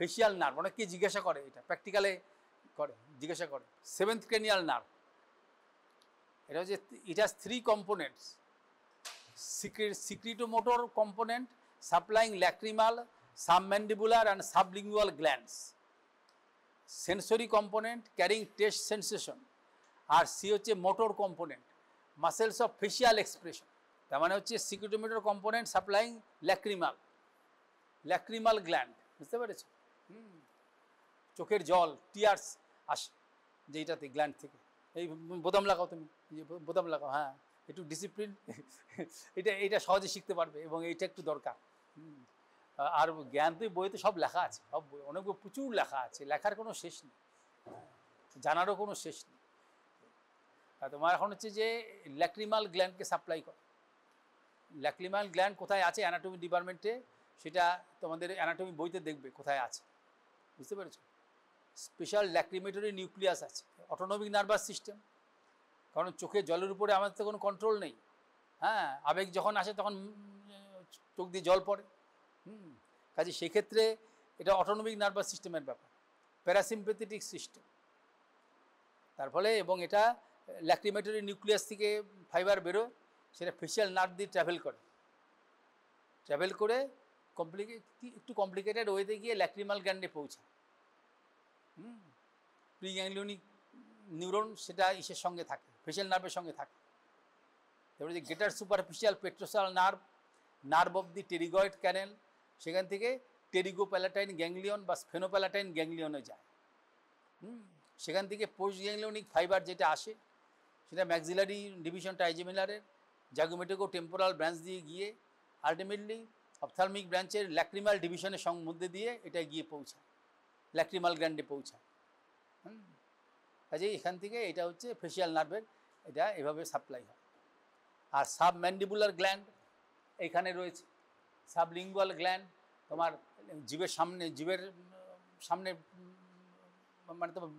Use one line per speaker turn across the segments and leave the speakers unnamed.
Facial nerve, অনেকে জিজ্ঞাসা করে, এটা প্র্যাকটিক্যালে করে, জিজ্ঞাসা করে। সেভেন্থ ক্রেনিয়াল নার্ভ, এটা হচ্ছে, it has 3 components, secretomotor component supplying lacrimal, submandibular and sublingual glands, sensory component carrying taste sensation, R C হচ্ছে motor component, muscles of facial expression. তার মানে হচ্ছে সিক্রেটোমোটর কম্পোনেন্ট সাপ্লাইং ল্যাক্রিমাল গ্ল্যান্ড, বুঝতে পেরেছো? চোখের জল, টিয়ার্স আসে যেইটাতে, গ্ল্যান্ড থেকে। এই বোতাম লাগাও, তুমি বোতাম লাগাও, হ্যাঁ, একটু ডিসিপ্লিন, এটা সহজে শিখতে পারবে, এবং এইটা একটু দরকার। আর জ্ঞান তো বইতে সব লেখা আছে, সব বই অনেক প্রচুর লেখা আছে, লেখার কোনো শেষ নেই, জানারও কোনো শেষ নেই। তোমার এখন হচ্ছে যে ল্যাক্রিমাল গ্ল্যান্ডকে সাপ্লাই করে। ল্যাক্রিমাল গ্ল্যান্ড কোথায় আছে অ্যানাটমি ডিপার্টমেন্টে, সেটা তোমাদের অ্যানাটমি বইতে দেখবে কোথায় আছে, বুঝতে পেরেছো? স্পেশাল ল্যাক্রিমেটরি নিউক্লিয়াস আছে, অটোনমিক নার্ভাস সিস্টেম। কারণ চোখে জলের উপরে আমাদের তো কোনো কন্ট্রোল নেই, হ্যাঁ, আবেগ যখন আসে তখন চোখ দিয়ে জল পড়ে, কাজে সেক্ষেত্রে এটা অটোনমিক নার্ভাস সিস্টেমের ব্যাপার, প্যারাসিম্পেথেটিক সিস্টেম। তার ফলে, এবং এটা ল্যাক্রিমেটরি নিউক্লিয়াস থেকে ফাইবার বেরোয়, সেটা ফেসিয়াল নার্ভ দিয়ে ট্রাভেল করে একটু কমপ্লিকেটেড ওয়েতে গিয়ে ল্যাক্রিমাল গ্ল্যান্ডে পৌঁছায়। প্রিগ্যাংলিওনিক নিউরন সেটা ইসের সঙ্গে থাকে, ফেসিয়াল নার্ভের সঙ্গে থাকে। তারপরে যে greater superficial petrosal nerve of the pterygoid canal, সেখান থেকে টেরিগোপ্যালাটাইন গ্যাংলিয়ন বা স্ফেনোপ্যালাটাইন গ্যাংলিয়নে যায়। সেখান থেকে পোস্ট গ্যাংলিওনিক ফাইবার যেটা আসে, সেটা ম্যাক্সিলারি ডিভিশন ট্রাইজেমিনারের জাগুমেটিকো টেম্পোরাল ব্রাঞ্চ দিয়ে গিয়ে আলটিমেটলি অপথ্যালমিক ব্রাঞ্চের ল্যাক্রিমাল ডিভিশনের মধ্যে দিয়ে এটা গিয়ে পৌঁছায়, ল্যাক্রিমাল গ্ল্যান্ডে পৌঁছায়। কাজেই এখান থেকে এটা হচ্ছে ফেসিয়াল নার্ভের, এটা এভাবে সাপ্লাই হয়। আর সাবম্যান্ডিবুলার গ্ল্যান্ড এইখানে রয়েছে, সাবলিঙ্গুয়াল গ্ল্যান্ড তোমার জিভের সামনে মানে তোমার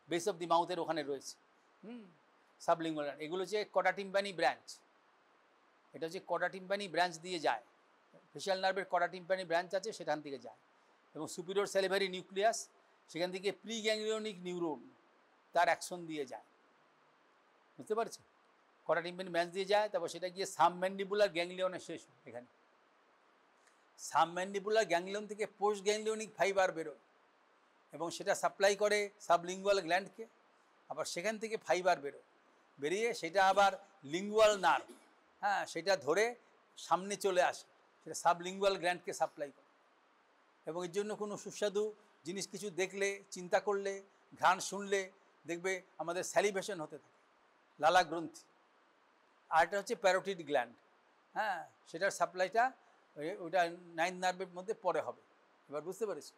বেস অফ দি মাউথের ওখানে রয়েছে। সাবলিঙ্গুয়াল গ্ল্যান্ড, এগুলো হচ্ছে কডাটিম্পানি ব্রাঞ্চ, এটা হচ্ছে কডাটিম্পানি ব্রাঞ্চ দিয়ে যায়, ফেসিয়াল নার্ভের কডাটিম্পানি ব্রাঞ্চ আছে, সেখান থেকে যায়। এবং সুপিরিয়র স্যালিভারি নিউক্লিয়াস, সেখান থেকে প্রিগ্যাংলিওনিক নিউরন তার অ্যাকশন দিয়ে যায়, বুঝতে পারছো? কডাটিম্পানি ব্রাঞ্চ দিয়ে যায়, তারপর সেটা গিয়ে সাবম্যান্ডিবুলার গ্যাংলিয়নে শেষ হয়। এখানে সাবম্যান্ডিবুলার গ্যাংলিয়ন থেকে পোস্ট গ্যাংলিওনিক ফাইবার বেরোয়, এবং সেটা সাপ্লাই করে সাবলিঙ্গুয়াল গ্ল্যান্ডকে। আবার সেখান থেকে ফাইবার বেরিয়ে সেটা আবার লিঙ্গুয়াল নার্ভ, হ্যাঁ, সেটা ধরে সামনে চলে আসে, সেটা সাবলিঙ্গুয়াল গ্ল্যান্ডকে সাপ্লাই করে। এবং এর জন্য কোনো সুস্বাদু জিনিস কিছু দেখলে, চিন্তা করলে, ঘ্রাণ শুনলে দেখবে আমাদের স্যালিভেশন হতে থাকে, লালা গ্রন্থি। আর এটা হচ্ছে প্যারোটিড গ্ল্যান্ড, হ্যাঁ, সেটার সাপ্লাইটা ওইটা 9th নার্ভের মধ্যে পরে হবে। এবার বুঝতে পেরেছো?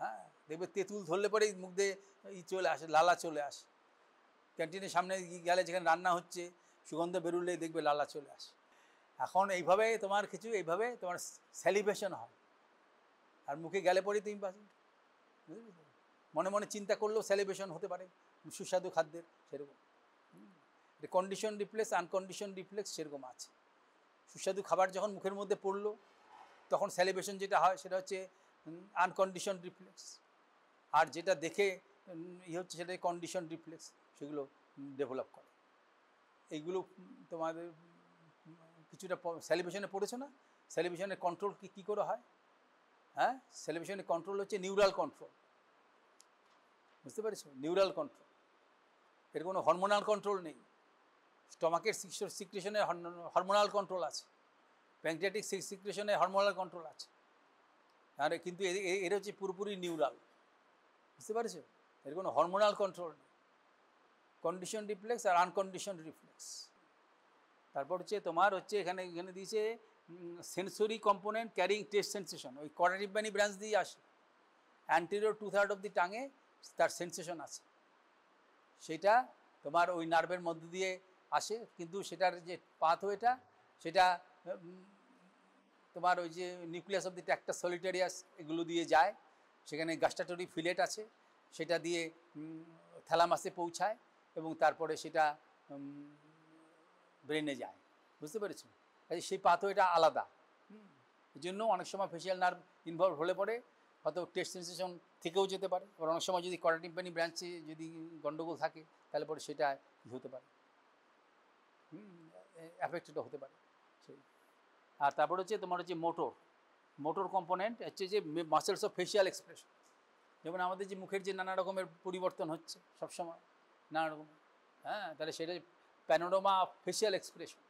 হ্যাঁ, দেখবে তেঁতুল ধরলে পরেই মুখ দিয়ে চলে আসে, লালা চলে আসে। ক্যান্টিনের সামনে গেলে যেখানে রান্না হচ্ছে, সুগন্ধ বেরুলে দেখবে লালা চলে আসে। এখন এইভাবে তোমার কিছু, এইভাবে তোমার স্যালিভেশন হয়, আর মুখে গেলে পরেই তুমি বুঝতে পেরেছো? মনে মনে চিন্তা করলেও স্যালিভেশন হতে পারে সুস্বাদু খাদ্যের, সেরকম। কন্ডিশন রিফ্লেক্স, আনকন্ডিশন রিফ্লেক্স সেরকম আছে। সুস্বাদু খাবার যখন মুখের মধ্যে পড়লো, তখন স্যালিভেশন যেটা হয় সেটা হচ্ছে আনকন্ডিশন রিফ্লেক্স। আর যেটা দেখে হচ্ছে সেটা কন্ডিশন রিফ্লেক্স, সেগুলো ডেভেলপ করে। এইগুলো তোমাদের কিছুটা স্যালিভেশনে পড়েছো না? স্যালিভেশনের কন্ট্রোল কী করে হয়? হ্যাঁ, স্যালিভেশনের কন্ট্রোল হচ্ছে নিউরাল কন্ট্রোল, বুঝতে পেরেছো? নিউরাল কন্ট্রোল, এর কোনো হরমোনাল কন্ট্রোল নেই। স্টমাকের সিক্রেশনের হরমোনাল কন্ট্রোল আছে, প্যাঙ্ক্রিয়াটিক সিক্রেশনের হরমোনাল কন্ট্রোল আছে, আর কিন্তু এর হচ্ছে পুরোপুরি নিউরাল, বুঝতে পারছো? এর কোনো হরমোনাল কন্ট্রোল নেই। কন্ডিশন রিফ্লেক্স আর আনকন্ডিশন রিফ্লেক্স। তারপর হচ্ছে তোমার হচ্ছে এখানে দিয়েছে sensory component carrying taste sensation, ওই কডাটিম্পানি ব্রাঞ্চ দিয়ে আসে। অ্যান্টেরিয়র 2/3 অফ দি টাঙে তার সেন্সেশন আছে, সেটা তোমার ওই নার্ভের মধ্যে দিয়ে আসে, কিন্তু সেটার যে পাথওয়েটা সেটা তোমার ওই যে নিউক্লিয়াস অফ দি ট্র্যাক্টাস সলিটারিয়াস এগুলো দিয়ে যায়। সেখানে গাস্টাটরি ফিলেট আছে, সেটা দিয়ে থ্যালামাসে পৌঁছায়, এবং তারপরে সেটা ব্রেনে যায়, বুঝতে পেরেছো? কাজে সেই পাথওয়েটা আলাদা। এই জন্য অনেক সময় ফেসিয়াল নার্ভ ইনভলভ হলে পরে হয়তো টেস্ট সেন্সেশন থেকেও যেতে পারে, আবার অনেক সময় যদি করা টিম্পানি ব্রাঞ্চে যদি গন্ডগোল থাকে তাহলে পরে সেটা কী হতে পারে, অ্যাফেক্টেডও হতে পারে সেই। আর তারপর হচ্ছে তোমার হচ্ছে মোটর কম্পোনেন্ট হচ্ছে যে মাসেলস অফ ফেশিয়াল এক্সপ্রেশন, যেমন আমাদের যে মুখের যে নানা রকমের পরিবর্তন হচ্ছে সবসময় নানা রকম, হ্যাঁ, তাহলে সেটা প্যানোরামা অফ ফেশিয়াল এক্সপ্রেশন,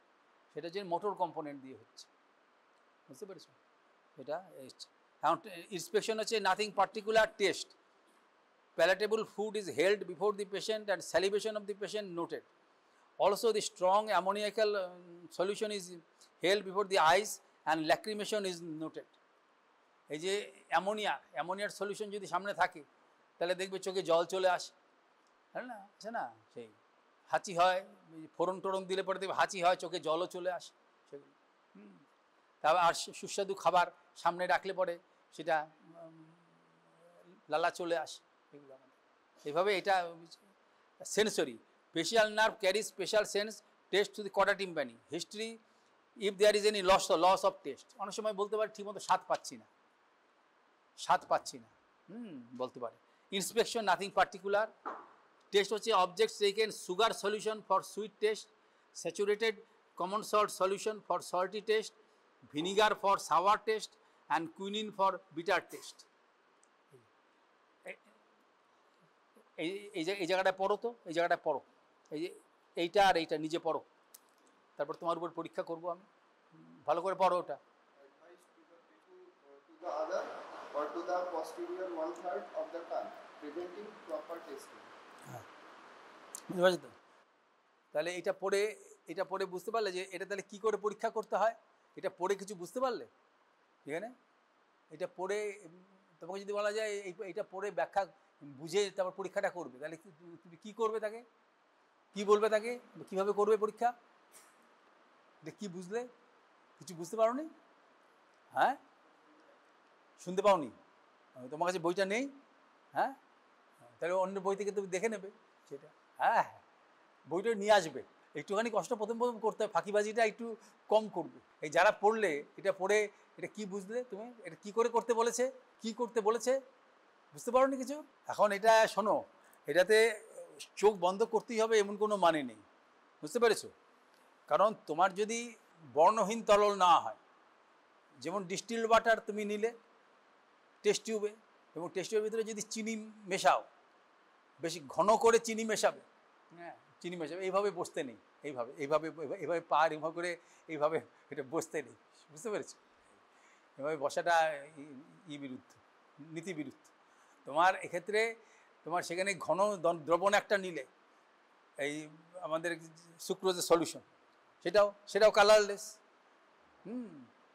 সেটা যে মোটর কম্পোনেন্ট দিয়ে হচ্ছে, বুঝতে পেরেছ? এটা এখন ইন্সপেকশন হচ্ছে nothing particular test, palatable food is held before the patient and salivation of the patient noted. Also the strong ammoniacal solution is held before the eyes and lacrimation is noted. এই যে অ্যামোনিয়ার solution যদি সামনে থাকে তাহলে দেখবে চোখে জল চলে আসে, হ্যাঁ না, আছে না, সেই হাঁচি হয়, ফোড়ন টোড়ন দিলে পরে দেখবে হাঁচি হয়, চোখে জলও চলে আসে সেগুলো। তারপর আর সুস্বাদু খাবার সামনে রাখলে পরে সেটা লালা চলে আসে, এগুলো আমাদের এইভাবে। এটা sensory, facial nerve carry special sense taste to the কটা tympani history if there is any loss of taste. অনেক সময় বলতে পারে ঠিকমতো স্বাদ পাচ্ছি না বলতে পারে। ইন্সপেকশন নাথিং পার্টিকুলার, টেস্ট হচ্ছে objects taken sugar solution for sweet taste, saturated common salt solution for salty taste, vinegar for sour taste and quinine for bitter taste. এই জায়গাটায় পড়ো তো, এই জায়গাটায় পড়ো, এই যে এইটা আর এইটা নিজে পড়ো, তারপর তোমার উপর পরীক্ষা করবো আমি, ভালো করে পড়ো ওটা।
Or to the posterior 1/3 of the tongue, preventing proper tasting.
বুঝতে পারছো তো? তাহলে এটা পড়ে বুঝতে পারলে যে এটা তাহলে কী করে পরীক্ষা করতে হয়, এটা পড়ে কিছু বুঝতে পারলে এখানে, এটা পড়ে তোমাকে যদি বলা যায় এইটা পড়ে ব্যাখ্যা বুঝে তারপর পরীক্ষাটা করবে, তাহলে তুমি কী করবে, তাকে কী বলবে, তাকে কীভাবে করবে পরীক্ষা, এটা কী বুঝলে, কিছু বুঝতে পারো নি, হ্যাঁ, শুনতে পাওনি, তোমার কাছে বইটা নেই, হ্যাঁ, তাহলে অন্য বই থেকে তুমি দেখে নেবে সেটা, হ্যাঁ, বইটা নিয়ে আসবে, একটুখানি কষ্ট প্রথম করতে হবে, ফাঁকিবাজিটা একটু কম করবে। এই যারা পড়লে এটা পড়ে এটা কি বুঝলে তুমি, এটা কি করে করতে বলেছে, কি করতে বলেছে, বুঝতে পারো নি কিছু। এখন এটা শোনো, এটাতে চোখ বন্ধ করতেই হবে এমন কোনো মানে নেই, বুঝতে পেরেছো? কারণ তোমার যদি বর্ণহীন তরল না হয়, যেমন ডিস্টিল ওয়াটার তুমি নিলে টেস্ট টিউবে, এবং টেস্ট টিউবের ভিতরে যদি চিনি মেশাও, বেশি ঘন করে চিনি মেশাবে, হ্যাঁ, চিনি মেশাবে, এইভাবে বসতে নেই, এইভাবে পা এভাবে করে এইভাবে এটা বসতে নেই, বুঝতে পেরেছো? এভাবে বসাটা বিরুদ্ধ, নীতি বিরুদ্ধ। তোমার এক্ষেত্রে তোমার সেখানে ঘন দ্রবণ একটা নিলে, এই আমাদের সুক্রোজের সলিউশন, সেটাও কালারলেস,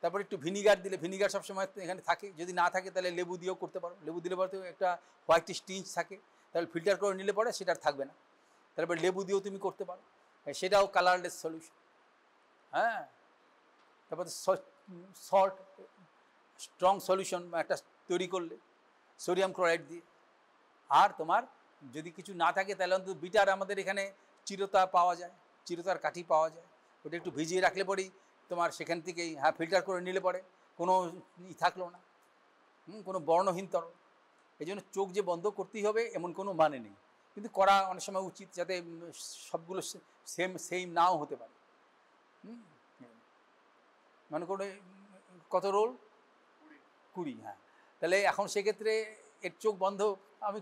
তারপর একটু ভিনিগার দিলে, ভিনিগার সবসময় এখানে থাকে, যদি না থাকে তাহলে লেবু দিয়েও করতে পারো, লেবু দিলে পরে একটা হোয়াইট স্টিঞ্চ থাকে, তাহলে ফিল্টার করে নিলে পরে সেটা থাকবে না, তারপর লেবু দিয়েও তুমি করতে পারো, সেটাও কালারলেস সলিউশন, হ্যাঁ। তারপর সল্ট স্ট্রং সলিউশন একটা তৈরি করলে সোডিয়াম ক্লোরাইড দিয়ে, আর তোমার যদি কিছু না থাকে তাহলে অন্তত বিটার, আমাদের এখানে চিরতা পাওয়া যায়, চিরতার কাঠি পাওয়া যায়, ওটা একটু ভিজিয়ে রাখলে পরেই তোমার সেখান থেকেই, হ্যাঁ, ফিল্টার করে নিলে পরে কোনো থাকলো না, কোনো বর্ণহীন তরল। এই জন্য চোখ যে বন্ধ করতেই হবে এমন কোনো মানে নেই, কিন্তু করা অনেক সময় উচিত, যাতে সবগুলো সেম নাও হতে পারে। মনে করো কত রোল, 20, হ্যাঁ, তাহলে এখন সেক্ষেত্রে এর চোখ বন্ধ আমি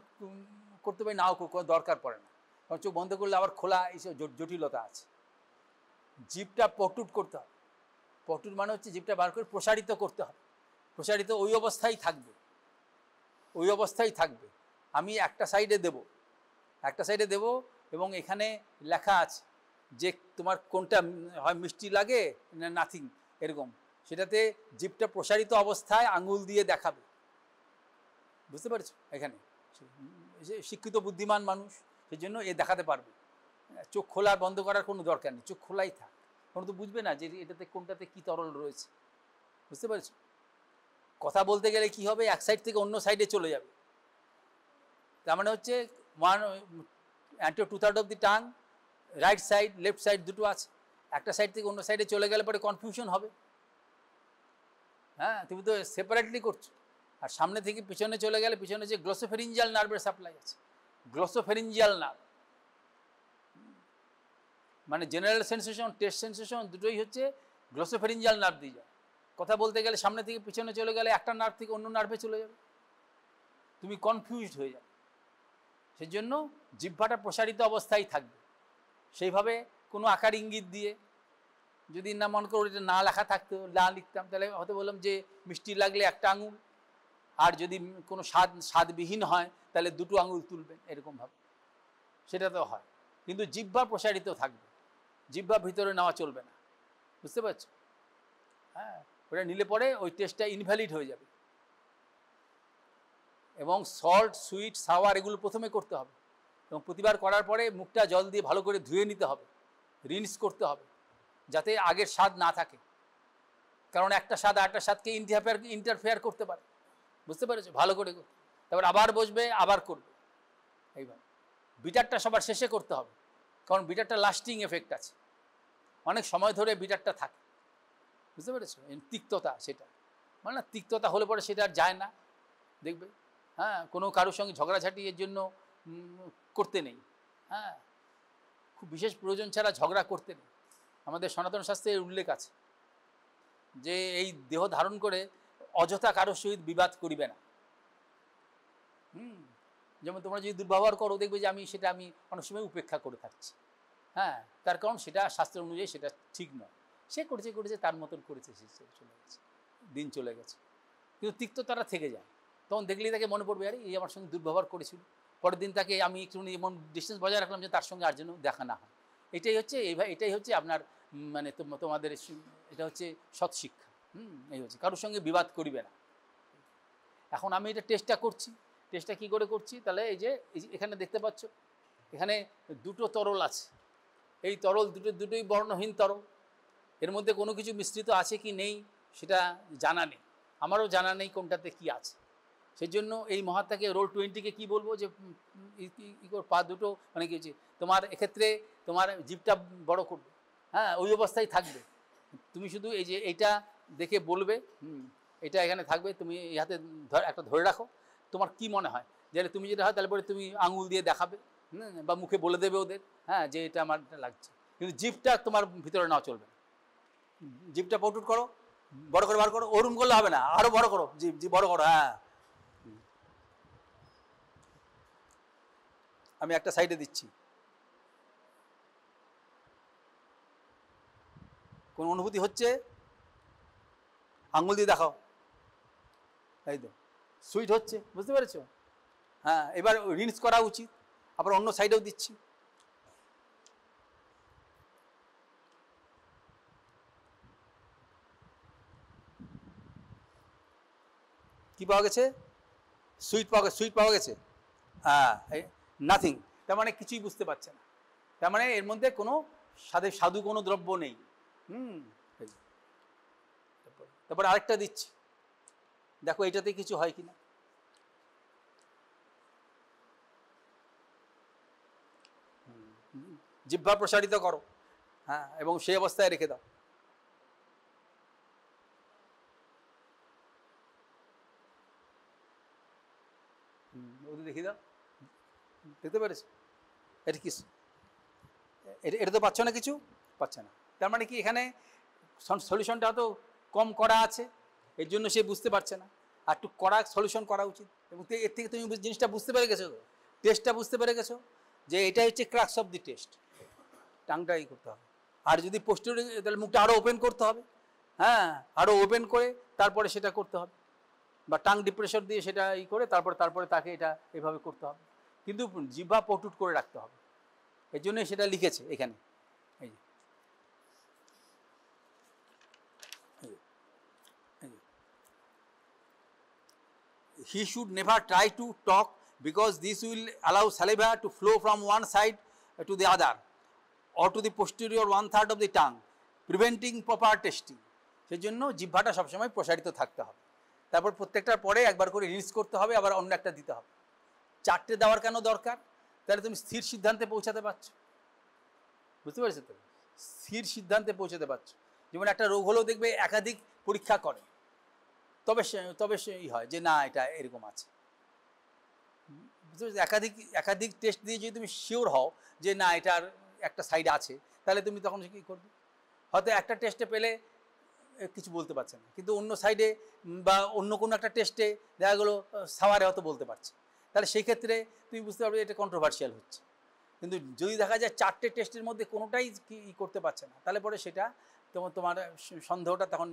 করতে পারি, নাও দরকার পড়ে না, কারণ চোখ বন্ধ করলে আবার খোলা এইসব জটিলতা আছে। জিভটা প্রটুট করতে হবে, প্রটুট মানে হচ্ছে জিভটা বার করে প্রসারিত করতে হবে, প্রসারিত ওই অবস্থায় থাকবে, আমি একটা সাইডে দেব, এবং এখানে লেখা আছে যে তোমার কোনটা হয় মিষ্টি লাগে না নাথিং এরকম, সেটাতে জিভটা প্রসারিত অবস্থায় আঙুল দিয়ে দেখাবে, বুঝতে পারছো? এখানে শিক্ষিত বুদ্ধিমান মানুষ সেই জন্য দেখাতে পারবে, চোখ খোলা বন্ধ করার কোনো দরকার নেই, চোখ খোলাই থাক, কোনো তো বুঝবে না যে এটাতে কোনটাতে কী তরল রয়েছে, বুঝতে পারছো? কথা বলতে গেলে কি হবে, এক সাইড থেকে অন্য সাইডে চলে যাবে, তার মানে হচ্ছে 2/3 of the tongue, right side left side দুটো আছে, একটা সাইড থেকে অন্য সাইডে চলে গেলে পরে কনফিউশন হবে, হ্যাঁ, তুমি তো সেপারেটলি করছো, আর সামনে থেকে পিছনে চলে গেলে পিছনে যে গ্লোসোফেরিঞ্জিয়াল নার্ভের সাপ্লাই আছে, গ্লোসোফেরিঞ্জিয়াল নার্ভ, মানে জেনারেল সেন্সেশন, টেস্ট সেন্সেশন দুটোই হচ্ছে গ্লোসোফেরিঞ্জিয়াল নার্ভ দিয়ে যায়। কথা বলতে গেলে সামনে থেকে পিছনে চলে গেলে একটা নার্ভ থেকে অন্য নার্ভে চলে যাবে, তুমি কনফিউজড হয়ে যাবে। সেই জন্য জিহ্বাটা প্রসারিত অবস্থায় থাকবে। সেইভাবে কোনো আকার ইঙ্গিত দিয়ে, যদি না মনে করো এটা না লেখা থাকতো, না লিখতাম, তাহলে হয়তো বললাম যে মিষ্টি লাগলে একটা আঙুল, আর যদি কোনো স্বাদবিহীন হয় তাহলে দুটো আঙুল তুলবেন, এরকমভাবে। সেটা তো হয়, কিন্তু জিহ্বা প্রসারিত থাকবে, জিহ্বা ভিতরে নেওয়া চলবে না, বুঝতে পারছো? হ্যাঁ, ওটা নিলে পরে ওই টেস্টটা ইনভ্যালিড হয়ে যাবে। এবং সল্ট, সুইট, সাওয়ার এগুলো প্রথমে করতে হবে, এবং প্রতিবার করার পরে মুখটা জল দিয়ে ভালো করে ধুয়ে নিতে হবে, রিন্স করতে হবে, যাতে আগের স্বাদ না থাকে। কারণ একটা স্বাদ আরেকটা স্বাদকে ইন্টারফেয়ার করতে পারে, বুঝতে পেরেছো? ভালো করে করতে, তারপর আবার বসবে, আবার করবে এইভাবে। বিটারটা সবার শেষে করতে হবে, কারণ বিটারটা লাস্টিং এফেক্ট আছে, অনেক সময় ধরে বিটারটা থাকে, বুঝতে পেরেছো? তিক্ততা, সেটা মানে তিক্ততা হলে পরে সেটা আর যায় না, দেখবে। হ্যাঁ, কোনো কারোর সঙ্গে ঝগড়াঝাটি এর জন্য করতে নেই। হ্যাঁ, খুব বিশেষ প্রয়োজন ছাড়া ঝগড়া করতে নেই। আমাদের সনাতন শাস্ত্রে এর উল্লেখ আছে যে এই দেহ ধারণ করে অযথা কারোর সহিত বিবাদ করিবে না। যেমন তোমরা যদি দুর্ব্যবহার করো, দেখবে যে আমি অনেক সময় উপেক্ষা করে থাকছি। হ্যাঁ, তার কারণ সেটা শাস্ত্র অনুযায়ী সেটা ঠিক নয়। সে করেছে তার মতন করেছে, সে চলে গেছে, দিন চলে গেছে, কিন্তু তিক্ততাটা থেকে যায়। তখন দেখলেই তাকে মনে পড়বে, আরে এই আমার সঙ্গে দুর্ব্যবহার করেছিল, পরের দিন তাকে আমি একটু এমন ডিস্টেন্স বজায় রাখলাম যে তার সঙ্গে আর যেন দেখা না হয়। এটাই হচ্ছে আপনার মানে তোমাদের এটা হচ্ছে সৎশিক্ষা। এই হচ্ছে, কারোর সঙ্গে বিবাদ করিবে না। এখন আমি এটা টেস্টটা করছি, টেস্টটা কী করে করছি? তাহলে এই যে এখানে দেখতে পাচ্ছ, এখানে দুটো তরল আছে, এই তরল দুটোই বর্ণহীন তরল, এর মধ্যে কোনো কিছু মিশ্রিত আছে কি নেই সেটা জানা নেই, আমারও জানা নেই কোনটাতে কি আছে। সেই জন্য এই মহাত্মাকে রোল 20-কে কী বলবো যে পা দুটো মানে কি হচ্ছে, তোমার এক্ষেত্রে তোমার জিভটা বড় করবে, হ্যাঁ, ওই অবস্থায় থাকবে। তুমি শুধু এই যে এইটা দেখে বলবে, এটা এখানে থাকবে, তুমি এই হাতে একটা ধরে রাখো, তোমার কি মনে হয় যে তুমি যেটা হয়, তাহলে পরে তুমি আঙুল দিয়ে দেখাবে, বা মুখে বলে দেবে ওদের, হ্যাঁ, যে এটা আমার লাগছে, কিন্তু জিভটা তোমার ভিতরে নেওয়া চলবে না। জিভটা পটুট করো, বড় করে বার করো, ওরম করলে হবে না, আরও বড় করো, জিভ বড় করো। হ্যাঁ, আমি একটা সাইডে দিচ্ছি, কোন অনুভূতি হচ্ছে আঙুল দিয়ে দেখাও, এই তো সুইট হচ্ছে, বুঝতে পেরেছো? হ্যাঁ, এবার রিন্স করা উচিত, আবার অন্য সাইডেও দিচ্ছি। কি পাওয়া গেছে? সুইট পাওয়া গেছে। হ্যাঁ, নাথিং, তার মানে কিছুই বুঝতে পারছে না, তার মানে এর মধ্যে কোনো স্বাদু কোনো দ্রব্য নেই। তারপর আরেকটা দিচ্ছি, দেখো এটাতে কিছু হয় কিনা। জিহ্বা প্রসারিত করো, হ্যাঁ, এবং সেই অবস্থায় রেখে দাও। ওদের দেখিয়ে দাও, দেখতে পেরেছো? এটা কি, এটা তো পাচ্ছ না, কিছু পাচ্ছে না, তার মানে কি এখানে সলিউশনটা হয়তো কম করা আছে, এর জন্য সে বুঝতে পারছে না, আর একটু কড়া সলিউশন করা উচিত। এবং এর থেকে তুমি জিনিসটা বুঝতে পেরে গেছো, টেস্টটা বুঝতে পেরে গেছো যে এটাই হচ্ছে ক্রাক্স অফ দি টেস্ট। টাংটাই করতে হবে, আর যদি পোস্টেরিয়র, তাহলে মুখটা আরও ওপেন করতে হবে, হ্যাঁ, আরও ওপেন করে তারপরে সেটা করতে হবে, বা টাং ডিপ্রেশর দিয়ে সেটা করে তারপরে তাকে এটা এভাবে করতে হবে, কিন্তু জিহ্বা পটুট করে রাখতে হবে। এর জন্যই সেটা লিখেছে এখানে, এই যে he should never try to talk because this will allow saliva to flow from one side to the other or to the posterior 1/3 of the tongue, preventing proper tasting. সেই জন্য জিহ্বাটা সবসময় প্রসারিত থাকতে হবে। তারপর প্রত্যেকটার পরে একবার করে রিলিজ করতে হবে, আবার অন্য একটা দিতে হবে। 4টে দেওয়ার কেন দরকার? তাহলে তুমি স্থির সিদ্ধান্তে পৌঁছাতে পারছো, বুঝতে পারছো তো? স্থির সিদ্ধান্তে পৌঁছাতে পারছো। যেমন একটা রোগ হলেও দেখবে একাধিক পরীক্ষা করে, তবে ই হয় যে না এটা এরকম আছে। একাধিক টেস্ট দিয়ে যদি তুমি শিওর হও যে না এটার একটা সাইড আছে, তাহলে তুমি তখন কী করবে? হয়তো একটা টেস্টে পেলে কিছু বলতে পারছে না, কিন্তু অন্য সাইডে বা অন্য কোনো একটা টেস্টে দেখা গেলো সাওয়ারে হয়তো বলতে পারছে, তাহলে সেই ক্ষেত্রে তুমি বুঝতে পারবে এটা কন্ট্রোভার্সিয়াল হচ্ছে। কিন্তু যদি দেখা যায় 4টে টেস্টের মধ্যে কোনোটাই কি করতে পারছে না, তাহলে পরে সেটা তোমার সন্দেহটা তখন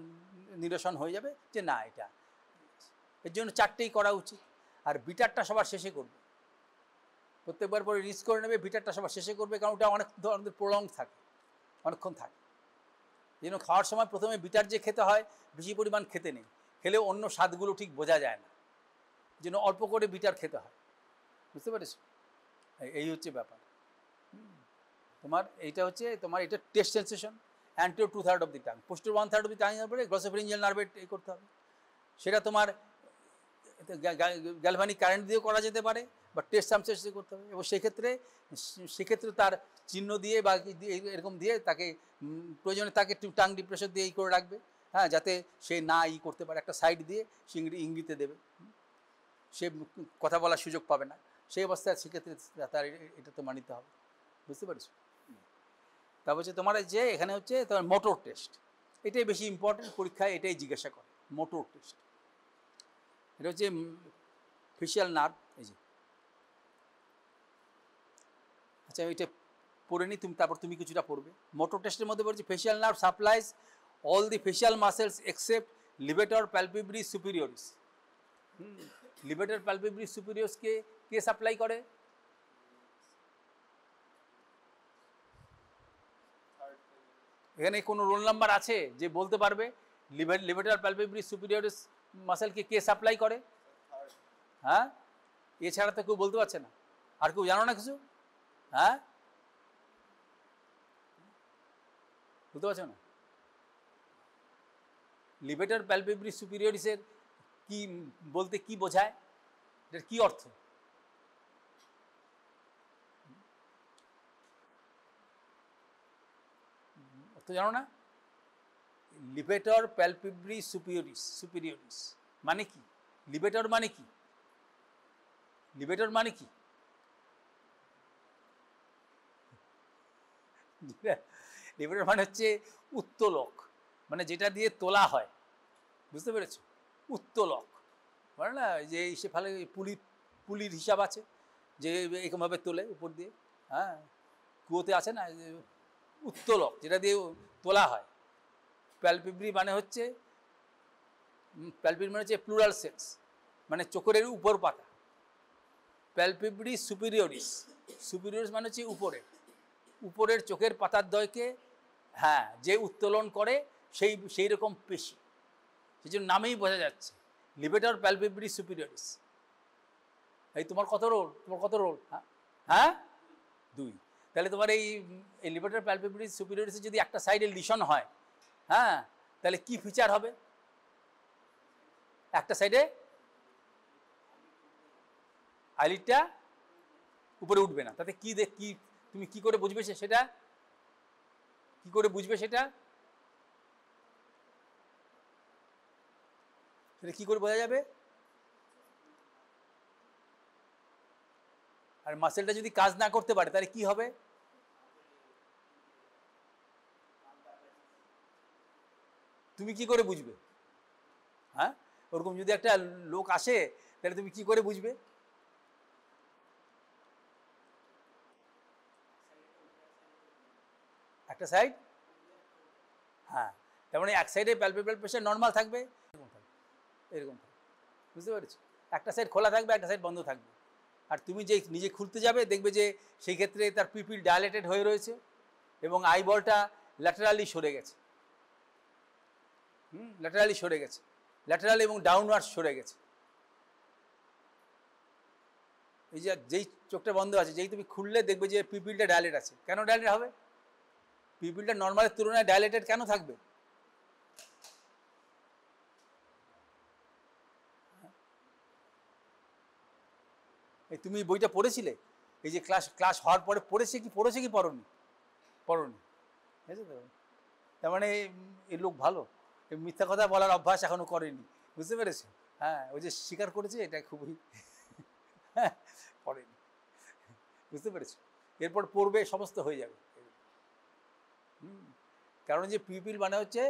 নিরসন হয়ে যাবে যে না এটা। এর জন্য 4টেই করা উচিত। আর বিটারটা সবার শেষে করবে, প্রত্যেকবার পরে রিস্ক করে নেবে, বিটারটা সবার শেষে করবে, কারণ ওটা অনেক ধরনের প্রলং থাকে, অনেকক্ষণ থাকে। এই জন্য খাওয়ার সময় প্রথমে বিটার যে খেতে হয় বেশি পরিমাণ খেতে নেই, খেলে অন্য স্বাদগুলো ঠিক বোঝা যায় না, এই জন্য অল্প করে বিটার খেতে হয়। বুঝতে পেরেছ? এই হচ্ছে ব্যাপার। তোমার এইটা হচ্ছে তোমার এটা taste sensation, anterior 2/3 of the tongue, পোস্টের 1/3 অফ দি টাং পরে গ্লসোফেরিঞ্জিয়াল নার্ভে এই করতে হবে। সেটা তোমার গ্যালভানিক কারেন্ট দিয়েও করা যেতে পারে বা টেস্ট সামসেন্স করতে হবে, এবং সেক্ষেত্রে তার চিহ্ন দিয়ে বা এরকম দিয়ে তাকে প্রয়োজনে তাকে একটু টাং ডিপ্রেশন দিয়ে করে রাখবে, হ্যাঁ, যাতে সে না করতে পারে, একটা সাইড দিয়ে সে ইঙ্গিতে দেবে, সে কথা বলার সুযোগ পাবে না, সেই অবস্থায় সেক্ষেত্রে তার এটা তো মানিতে হবে। বুঝতে পারছো? তারপর হচ্ছে তোমার যে এখানে হচ্ছে তোমার মোটর টেস্ট, এটাই বেশি ইম্পর্টেন্ট, পরীক্ষায় এটাই জিজ্ঞাসা করে, মোটর টেস্ট। এটা হচ্ছে ফেশিয়াল নার্ভ। এই যে আচ্ছা এটা পড়ে নি তুমি, তারপর তুমি কিছুটা পড়বে। মোটর টেস্টের মধ্যে বলছি facial nerve supplies all the facial muscles except levator palpebrae superioris. Levator palpebrae সুপিরিয়রিসকে কে সাপ্লাই করে? এখানে কোনো রোল নাম্বার আছে যে বলতে পারবে লিভেটর প্যালপেব্রিস সুপিরিয়রিস মাসেলকে কে সাপ্লাই করে? হ্যাঁ, এছাড়া তো কেউ বলতে পারছে না। আর কেউ জানো না কিছু? হ্যাঁ, বুঝতে পারছো না? লিভেটর প্যালপেব্রিস সুপিরিয়রিসের কি বলতে কি বোঝায়, এটার কি অর্থ? অর্থ জানো না? লিভেটর প্যালপেব্রিস সুপিরিয়রিস মানে কি? লিভেটর মানে কি? লিভেটর মানে কি? লিভেটর মানে হচ্ছে উত্তোলক, মানে যেটা দিয়ে তোলা হয়। বুঝতে পেরেছ? উত্তোলক মানে না, যে সে ফেলে পুলির হিসাব আছে যে এরকমভাবে তোলে উপর দিয়ে, হ্যাঁ, কুয়োতে আছে না উত্তোলক, যেটা দিয়ে তোলা হয়। প্যালপেব্রি মানে হচ্ছে প্লুরাল সেন্স, মানে চোখের উপর পাতা। প্যালপেব্রি সুপিরিয়রিস মানে হচ্ছে উপরের চোখের পাতার দ্বয়কে, হ্যাঁ, যে উত্তোলন করে সেই রকম পেশি, সেই জন্য নামেই বোঝা যাচ্ছে লিভেটর প্যালপেব্রি সুপিরিয়রিস। এই তোমার কত রোল? হ্যাঁ, 2। তাহলে তোমার এই লিভেটর প্যালপেব্রি সুপিরিয়রিসে যদি একটা সাইডে লিশন হয়, হ্যাঁ, তাহলে কি ফিচার হবে? একটা সাইডে আইলিডটা উপরে উঠবে না, তাতে কি তুমি কি করে বুঝবে সেটা? কি করে বুঝবে সেটা কি করে বোঝা যাবে? আর মাসেলটা যদি কাজ না করতে পারে তাহলে কি হবে? তুমি কি করে বুঝবে? হ্যাঁ, ওরকম যদি একটা লোক আসে তাহলে তুমি কি করে বুঝবে? একটা সাইড, হ্যাঁ, তার মানে এক সাইডে প্যালপেবল প্রেশার নর্মাল থাকবে, এরকম থাকবে। বুঝতে পেরেছো? একটা সাইড খোলা থাকবে, একটা সাইড বন্ধ থাকবে। আর তুমি যে নিজে খুলতে যাবে দেখবে যে সেই ক্ষেত্রে তার পিপিল ডায়ালেটেড হয়ে রয়েছে এবং আইবলটা ল্যাটারালি সরে গেছে, ল্যাটারাল এবং ডাউনওয়ার্ড সরে গেছে। এই যে যেই চোখটা বন্ধ আছে, যেই তুমি খুললে দেখবে যে পিপিলটা ডায়ালেট আছে। কেন ডায়ালেট হবে? পিপিলটা নর্মালের তুলনায় ডায়ালেটেড কেন থাকবে? এই তুমি বইটা পড়েছিলে, এই যে ক্লাস হওয়ার পরে পড়েছে কি পড়োনি? ঠিক আছে তো? তার মানে এই লোক ভালো, মিথ্যা কথা বলার অভ্যাস এখনো করেনি। বুঝতে পেরেছো? হ্যাঁ, ওই যে স্বীকার করেছে এটা খুবই পড়েনি, বুঝতে পেরেছো? এরপর পড়বে, সমস্ত হয়ে যাবে। কারণ যে পিউপিল মানে হচ্ছে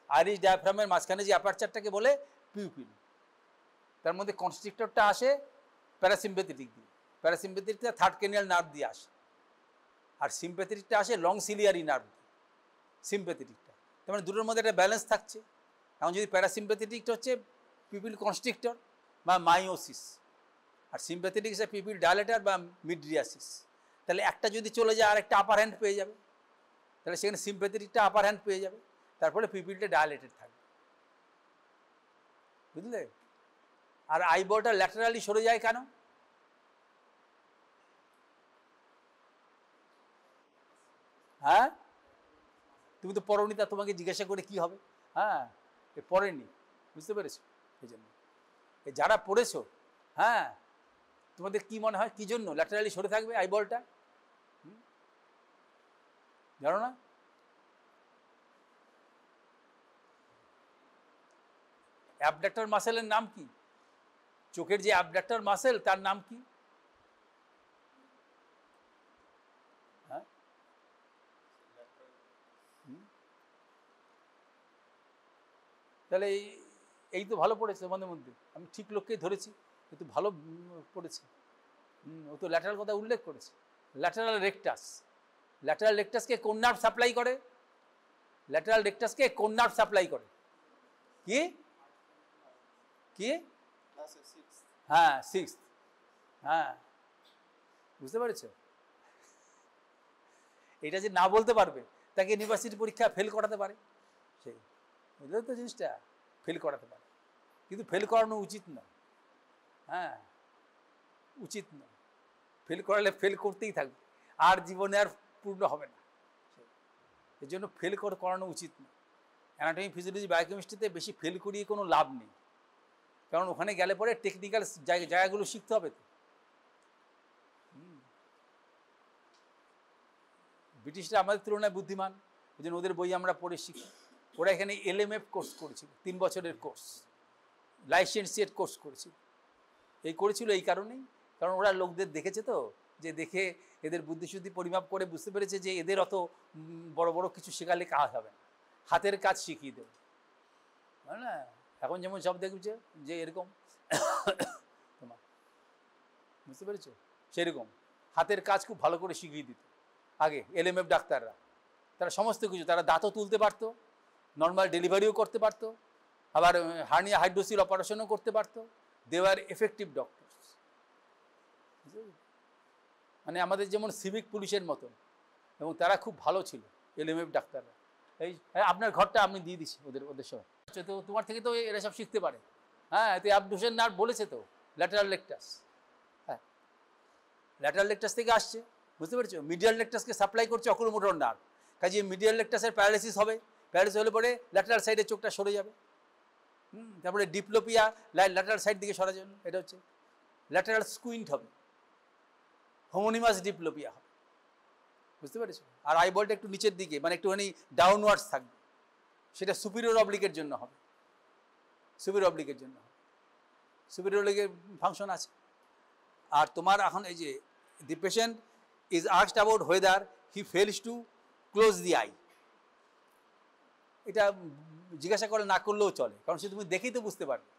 আইরিশ ডায়াফ্রামের মাঝখানে যে অ্যাপারচারটাকে বলে পিউপিল, তার মধ্যে কনস্ট্রিক্টরটা আসে প্যারাসিম্পেথেটিক দিয়ে, প্যারাসিম্পেথেটিকটা থার্ড ক্রেনিয়াল নার্ভ দিয়ে আসে, আর সিম্প্যাথেটিকটা আসে লং সিলিয়ারি নার্ভ দিয়ে, সিম্প্যাথেটিকটা। তার মানে দুটোর মধ্যে একটা ব্যালেন্স থাকছে। এখন যদি প্যারাসিম্প্যাথেটিকটা হচ্ছে পিউপিল কনস্ট্রিক্টর বা মায়োসিস, আর সিম্প্যাথেটিক হচ্ছে পিউপিল ডায়ালেটার বা মিডরিয়াসিস, তাহলে একটা যদি চলে যায় আর একটা আপার হ্যান্ড পেয়ে যাবে, তাহলে সেখানে সিম্প্যাথেটিকটা আপার হ্যান্ড পেয়ে যাবে, তারপরে পিউপিলটা ডায়ালেটেড থাকবে, বুঝলে? আর আইবলটা ল্যাটারালি সরে যায় কেন? হ্যাঁ, তুমি তো পড়োনি, তা তোমাকে জিজ্ঞাসা করে কি হবে? হ্যাঁ, এ পড়েনি, বুঝতে পেরেছো? এই জন্য যারা পড়েছো, হ্যাঁ, তোমাদের কি মনে হয় কি জন্য ল্যাটারালি সরে থাকবে আইবলটা? জানো না? অ্যাবডাক্টর মাসেলের নাম কি? চোখের যে অ্যাবডাক্টর মাসেল তার নাম কি? হ্যাঁ, তাহলে এই তো ভালো পড়েছে তোমাদের মধ্যে, আমি ঠিক লোককেই ধরেছি, কিন্তু ভালো পড়েছে। ও তো ল্যাটারাল কথা উল্লেখ করেছে, ল্যাটারাল রেকটাস। ল্যাটারাল রেকটাসকে কোন নার্ভ সাপ্লাই করে? ল্যাটারাল রেকটাসকে কোন নার্ভ সাপ্লাই করে? কি কি? হ্যাঁ, সিক্স। হ্যাঁ, বুঝতে পেরেছ? এটা যে না বলতে পারবে তাকে ইউনিভার্সিটি পরীক্ষা ফেল করাতে পারে, সেই বুঝলে তো জিনিসটা, ফেল করাতে পারে, কিন্তু ফেল করানো উচিত নয়। হ্যাঁ, উচিত নয়। ফেল করালে ফেল করতেই থাকবে, আর জীবনে আর পূর্ণ হবে না। এর জন্য ফেল করানো উচিত নয়। অ্যানাটমি, ফিজিওলজি, বায়োকেমিস্ট্রিতে বেশি ফেল করিয়ে কোনো লাভ নেই, কারণ ওখানে গেলে পরে টেকনিক্যাল জায়গাগুলো শিখতে হবে তো। ব্রিটিশরা আমাদের তুলনায় বুদ্ধিমান, ওই জন্য ওদের বই আমরা পড়ে শিখি। ওরা এখানে LMF কোর্স করেছিল, 3 বছরের কোর্স, লাইসেন্সিয়েট কোর্স করেছিল। করেছিল এই কারণেই, কারণ ওরা লোকদের দেখেছে তো, যে দেখে এদের বুদ্ধিশুদ্ধি পরিমাপ করে বুঝতে পেরেছে যে এদের অত বড় বড় কিছু শেখালে কাজ হবে না, হাতের কাজ শিখিয়ে দেবে। হ্যাঁ না? এখন যেমন সব দেখছে যে এরকম তোমার, বুঝতে পেরেছো? সেরকম হাতের কাজ খুব ভালো করে শিখিয়ে দিত আগে LMF ডাক্তাররা। তারা সমস্ত কিছু, তারা দাঁতও তুলতে পারতো, নর্মাল ডেলিভারিও করতে পারতো, আবার হার্নিয়া হাইড্রোসিল অপারেশনও করতে পারতো। দে আর এফেক্টিভ ডক্টরস। মানে আমাদের যেমন সিভিক পুলিশের মতন, এবং তারা খুব ভালো ছিল LMF ডাক্তাররা। এই আপনার ঘরটা আমি দিয়ে দিচ্ছি ওদের সব, তো তোমার থেকে তো এরা সব শিখতে পারে। হ্যাঁ, তো অ্যাবডুশন নার্ভ বলেছে তো, ল্যাটারাল রেকটাস। হ্যাঁ, ল্যাটারাল রেকটাস থেকে আসছে, বুঝতে পেরেছো? মিডিয়াল রেকটাসকে সাপ্লাই করছে অকুলোমোটর নার্ভ, কাজে মিডিয়াল রেকটাসের প্যারালাইসিস হবে, প্যারালাইসিস হলে পরে ল্যাটারাল সাইডে চোখটা সরে যাবে। তারপরে ডিপ্লোপিয়া, ল্যাটারাল সাইড দিকে সরার জন্য এটা হচ্ছে ল্যাটারাল স্কুইন্ট হবে, হোমোনিমাস ডিপ্লোপিয়া হবে, বুঝতে পেরেছো? আর আইবলটা একটু নিচের দিকে, মানে একটুখানি ডাউনওয়ার্ডস থাকবে, সেটা সুপিরিয়র অবলিকের জন্য হবে, সুপিরিয়র অবলিকের জন্য হবে, সুপিরিয়র অবলিকের ফাংশন আছে। আর তোমার এখন এই যে the patient is asked about whether he fails to close the eye, এটা জিজ্ঞাসা করে না করলেও চলে, কারণ সে তুমি দেখেই তো বুঝতে পারবে,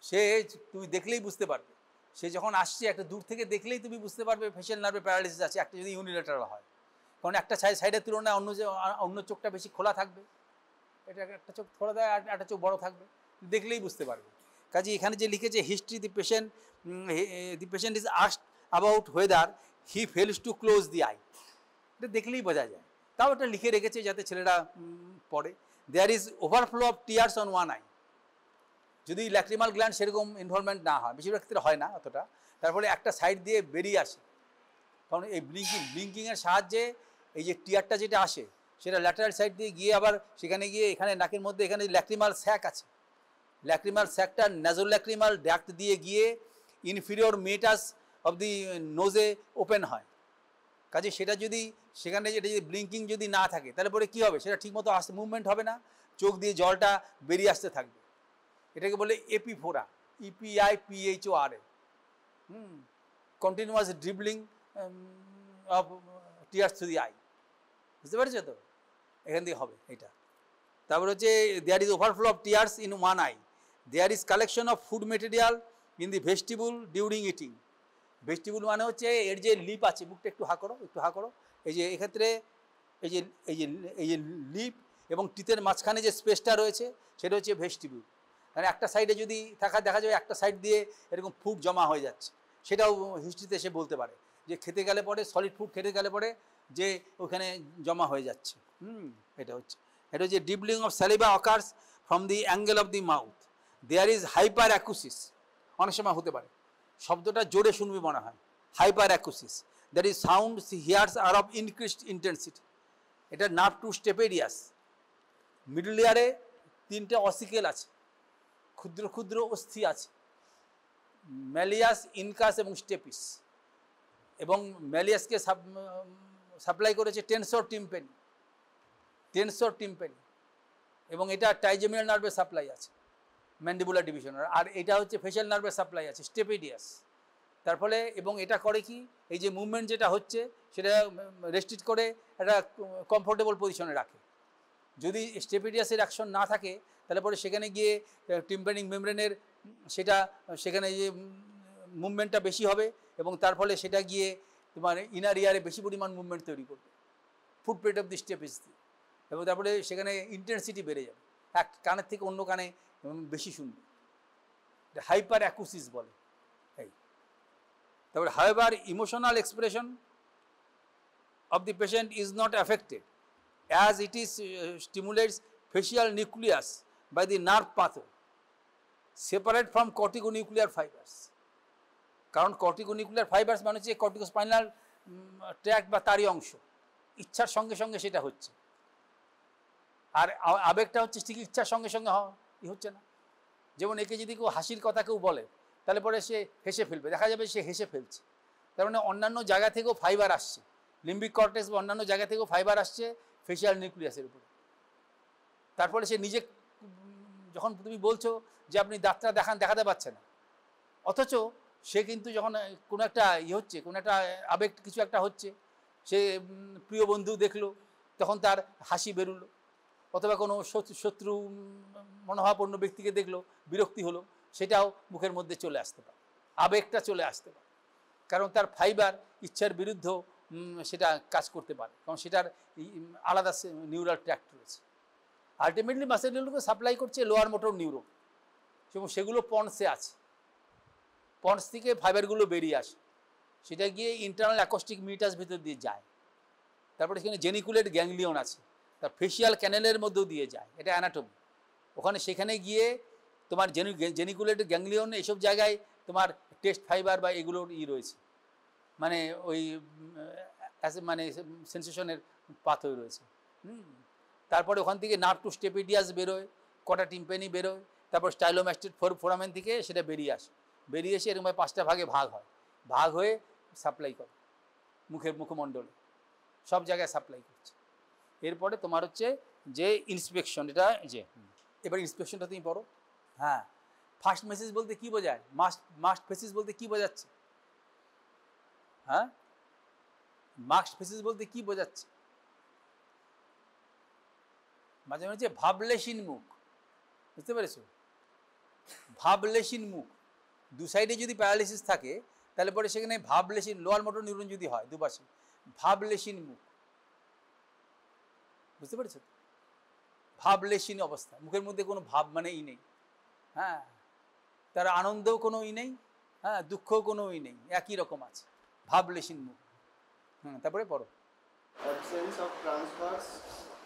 সে তুমি দেখলেই বুঝতে পারবে। সে যখন আসছে একটা দূর থেকে দেখলেই তুমি বুঝতে পারবে ফেশিয়াল নার্ভে প্যারালাইসিস আছে, একটা যদি ইউনিলেটারাল হয়, কারণ একটা সাইডের তুলনায় অন্য চোখটা বেশি খোলা থাকবে, এটা একটা চোখ খোলা দেয় আর একটা চোখ বড় থাকবে, দেখলেই বুঝতে পারবে। কাজে এখানে যে লিখেছে history the patient is asked about whether he fails to close the eye, এটা দেখলেই বোঝা যায়। তাও এটা লিখে রেখেছে যাতে ছেলেরা পড়ে। There is overflow of tears on one eye, যদি ল্যাক্রিমাল গ্ল্যান্ড সেরকম ইনভলভমেন্ট না হয়, বেশিরভাগ ক্ষেত্রে হয় না অতটা, তারপরে একটা সাইড দিয়ে বেরিয়ে আসে, কারণ এই ব্লিঙ্কিংয়ের সাহায্যে এই যে টিয়ারটা যেটা আসে সেটা ল্যাটারাল সাইড দিয়ে গিয়ে আবার সেখানে গিয়ে এখানে নাকের মধ্যে এখানে ল্যাক্রিমাল স্যাক আছে, ল্যাক্রিমাল স্যাকটা ন্যাজো ল্যাক্রিমাল ড্যাক্ট দিয়ে গিয়ে ইনফিরিয়র মেটাস অফ দি নোজে ওপেন হয়। কাজে সেটা যদি সেখানে যেটা যদি ব্লিঙ্কিং যদি না থাকে তাহলে পরে কী হবে, সেটা ঠিকমতো আসতে মুভমেন্ট হবে না, চোখ দিয়ে জলটা বেরিয়ে আসতে থাকবে। এটাকে বলে epiphora, EPIPHORA, continuous dribbling of tears through the eye, বুঝতে পারছো তো, এখান থেকে হবে এটা। তারপর হচ্ছে there is overflow of tears in one eye, there is collection of food material in the vegetable during eating. Vegetable মানে হচ্ছে এর যে লিপ আছে, মুখটা একটু হা করো, একটু হা করো, এই যে এক্ষেত্রে এই যে এই যে এই যে লিপ এবং টিতের মাঝখানে যে স্পেসটা রয়েছে সেটা হচ্ছে ভেজিটেবল। মানে একটা সাইডে যদি দেখা যায় একটা সাইড দিয়ে এরকম ফুড জমা হয়ে যাচ্ছে, সেটাও হিস্ট্রিতে সে বলতে পারে যে খেতে গেলে পরে, সলিড ফুড খেতে গেলে পরে যে ওখানে জমা হয়ে যাচ্ছে। এটা হচ্ছে dribbling of saliva occurs from the angle of the mouth, there is hyperacusis, অনেক সময় হতে পারে, শব্দটা জোরে শুনবি মনে হয়, hyperacusis, that is sound hears are of increased intensity. এটা নার্ভ টু স্টেপেডিয়াস, মিডল ইয়ারে 3টে অসিকেল আছে, ক্ষুদ্র ক্ষুদ্র অস্থি আছে, ম্যালিয়াস, ইনকাস এবং স্টেপিস, এবং ম্যালিয়াসকে সাপ্লাই করেছে টেনসর টিম্পেনি, এবং এটা ট্রাইজেমিনাল নার্ভের সাপ্লাই আছে, ম্যান্ডিবুলার ডিভিশনের, আর এটা হচ্ছে ফেশিয়াল নার্ভের সাপ্লাই আছে, স্টেপেডিয়াস। তার ফলে এবং এটা করে কি, এই যে মুভমেন্ট যেটা হচ্ছে সেটা রেস্ট্রিক্ট করে একটা কমফোর্টেবল পজিশনে রাখে। যদি স্টেপেডিয়াসের অ্যাকশন না থাকে তাহলে পরে সেখানে গিয়ে টিম্প্যানিক মেমব্রেনের সেখানে যে মুভমেন্টটা বেশি হবে, এবং তার ফলে সেটা গিয়ে তোমার ইনার ইয়ারে বেশি পরিমাণ মুভমেন্ট তৈরি করবে, ফুটপ্রিন্ট অফ দি স্টেপিস দিয়ে, এবং তারপরে সেখানে ইন্টেন্সিটি বেড়ে যাবে, এক কানের থেকে অন্য কানে বেশি শুনবে, হাইপার অ্যাকুসিস বলে। এই তারপরে however emotional expression of the patient is not affected as it is stimulates facial nucleus by the nerve pathway separate from corticonuclear fibers. কারণ corticonuclear fibers মানে হচ্ছে corticospinal ট্র্যাক্ট বা তারই অংশ, ইচ্ছার সঙ্গে সঙ্গে সেটা হচ্ছে, আর আবেগটা হচ্ছে ঠিক ইচ্ছার সঙ্গে সঙ্গে হচ্ছে না। যেমন একে যদি কেউ হাসির কথা কেউ বলে তাহলে পরে সে হেসে ফেলবে, দেখা যাবে সে হেসে ফেলছে, তার মানে অন্যান্য জায়গা থেকেও ফাইবার আসছে, লিম্বিক কর্টেক্স বা অন্যান্য জায়গা থেকেও ফাইবার আসছে ফেশিয়াল নিউক্লিয়াসের উপরে। তারপরে সে নিজে, যখন তুমি বলছো যে আপনি দাঁতটা দেখাতে পারছে না, অথচ সে কিন্তু যখন কোনো একটা হচ্ছে, কোনো একটা আবেগ কিছু একটা হচ্ছে, সে প্রিয় বন্ধু দেখলো তখন তার হাসি বেরোলো, অথবা কোনো শত্রু মনোভাবাপন্ন ব্যক্তিকে দেখলো বিরক্তি হলো, সেটাও মুখের মধ্যে চলে আসতে পারে, আবেগটা চলে আসতে পারে, কারণ তার ফাইবার ইচ্ছার বিরুদ্ধ সেটা কাজ করতে পারে, কারণ সেটার আলাদা নিউরাল ট্র্যাক্ট রয়েছে। আলটিমেটলি মাসেলগুলোকে সাপ্লাই করছে লোয়ার মোটর নিউরন, এবং সেগুলো পন্সে আছে, পন্স থেকে ফাইবারগুলো বেরিয়ে আসে, সেটা গিয়ে ইন্টারনাল অ্যাকোস্টিক মিটাস ভিতর দিয়ে যায়, তারপরে সেখানে জেনিকুলেট গ্যাংলিয়ন আছে, তার ফেশিয়াল ক্যানেলের মধ্যেও দিয়ে যায়, এটা অ্যানাটমি। সেখানে গিয়ে তোমার জেনিকুলেট গ্যাংলিয়ন এইসব জায়গায় তোমার টেস্ট ফাইবার বা এগুলোর রয়েছে, মানে ওই মানে সেন্সেশনের পাথর রয়েছে। তারপরে ওখান থেকে নার্ভ টু স্টেপিডিয়াস বেরোয়, কটা টিম্পেনি বেরোয়, তারপর স্টাইলোম্যাস্টেড ফোরামেন থেকে সেটা বেরিয়ে এসে এরকমভাবে 5টা ভাগে ভাগ হয়ে সাপ্লাই করে মুখমণ্ডলে, সব জায়গায় সাপ্লাই করছে। এরপরে তোমার হচ্ছে যে ইন্সপেকশন, এটা যে এবার ইন্সপেকশনটা তুমি পড়ো। হ্যাঁ, ফার্স্ট মেসেজ বলতে কি বোঝায়, মাস্ট ফেসিস বলতে কি বোঝাচ্ছে? হ্যাঁ, মাস্ট ফেসিস বলতে কি বোঝাচ্ছে? মাঝে মাঝে ভাবলেশীন মুখ, বুঝতে পেরেছো? ভাবলেশীন মুখ, দু সাইডে যদি প্যারালিসিস থাকে তাহলে পরে সেখানে ভাবলেশীন, লোয়ার মোটর নিউরন যদি হয় দুপাশে, ভাবলেশীন মুখ, বুঝতে পেরেছো? ভাবলেশীন অবস্থা, মুখের মধ্যে কোনো ভাব মানে নেই, হ্যাঁ, তার আনন্দও কোনো নেই, হ্যাঁ, দুঃখও কোনো নেই, একই রকম আছে, ভাবলেশীন মুখ। তারপরে পড়ো।
Absence of transverse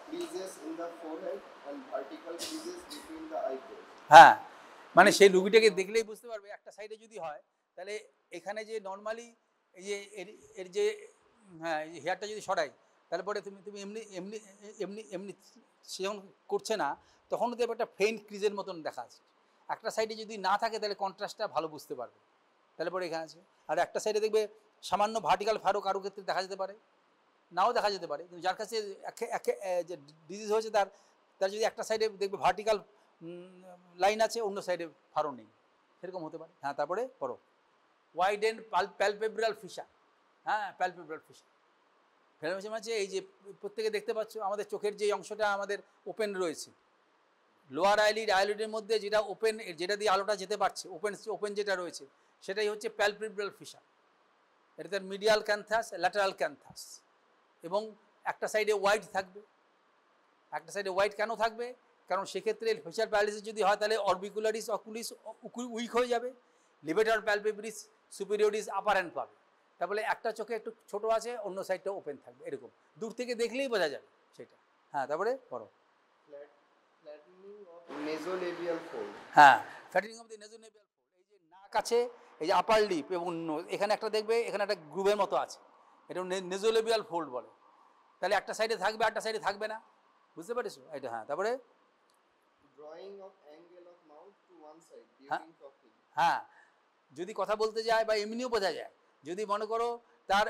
creases in the forehead and vertical creases between the eyebrows.
হ্যাঁ, মানে সেই রুগীটাকে দেখলেই বুঝতে পারবে একটা সাইডে যদি হয় তাহলে এখানে যে নর্মালি এই যে এর যে হ্যাঁ হেয়ারটা যদি সরাই তারপরে তুমি এমনি এমনি এমনি এমনি সে যখন করছে না তখনও দেখবে একটা ফেইন্ট ক্রিজের মতন দেখা আছে। একটা সাইডে যদি না থাকে তাহলে কন্ট্রাস্টটা ভালো বুঝতে পারবে, তাহলে পরে এখানে আছে। আর একটা সাইডে দেখবে সামান্য ভার্টিক্যাল ফারো কারো ক্ষেত্রে দেখা যেতে পারে, নাও দেখা যেতে পারে, কিন্তু যার কাছে যে ডিজিজ হয়েছে তার যদি একটা সাইডে দেখবে ভার্টিক্যাল লাইন আছে, অন্য সাইডে ফারো নেই, সেরকম হতে পারে। হ্যাঁ, তারপরে পড়ো ওয়াইড এন্ড প্যালপেব্রাল ফিশার। হ্যাঁ, প্যালপেব্রাল ফিশার মানে এই যে প্রত্যেকে দেখতে পাচ্ছ আমাদের চোখের যে অংশটা আমাদের ওপেন রয়েছে, লোয়ার আইলিড আইলিডের মধ্যে যেটা ওপেন, যেটা দিয়ে আলোটা যেতে পারছে, ওপেন যেটা রয়েছে সেটাই হচ্ছে প্যালপেব্রাল ফিশার। এটা তার মিডিয়াল ক্যান্থাস, ল্যাটারাল ক্যান্থাস, এবং একটা সাইডে ওয়াইড থাকবে। একটা সাইডে ওয়াইড কেন থাকবে? কারণ সেক্ষেত্রে ফেশিয়াল প্যারালিসিস যদি হয় তাহলে অরবিকুলারিস অকুলিস উইক হয়ে যাবে, লিভেটার প্যালপেব্রিস সুপিরিয়রিস আপার হ্যান্ড পাবে। তারপরে একটা চোখে একটু ছোট আছে, অন্য সাইডটা ওপেন থাকবে, এরকম দূর থেকে দেখলেই বোঝা যাবে সেটা। হ্যাঁ, তারপরে পড়ো
flattening of nasolabial fold.
হ্যাঁ, ফ্ল্যাটেনিং অফ দি নেজোনেভিয়াল ফোল্ড। এই যে নাক আছে, এই যে আপার লিপ এবং এখানে একটা দেখবে এখানে একটা গ্রুভের মতো আছে, এটা নেজোলেবিয়াল ফোল্ড বলে। তাহলে একটা সাইডে থাকবে, একটা সাইডে থাকবে না, বুঝতে পারিস এটা? হ্যাঁ, তারপরে
Drawing of angle of mouth to one side
হ্যাঁ
during talking.
হ্যাঁ, যদি কথা বলতে যায় বা এমনিও বোঝা যায়, যদি মনে করো তার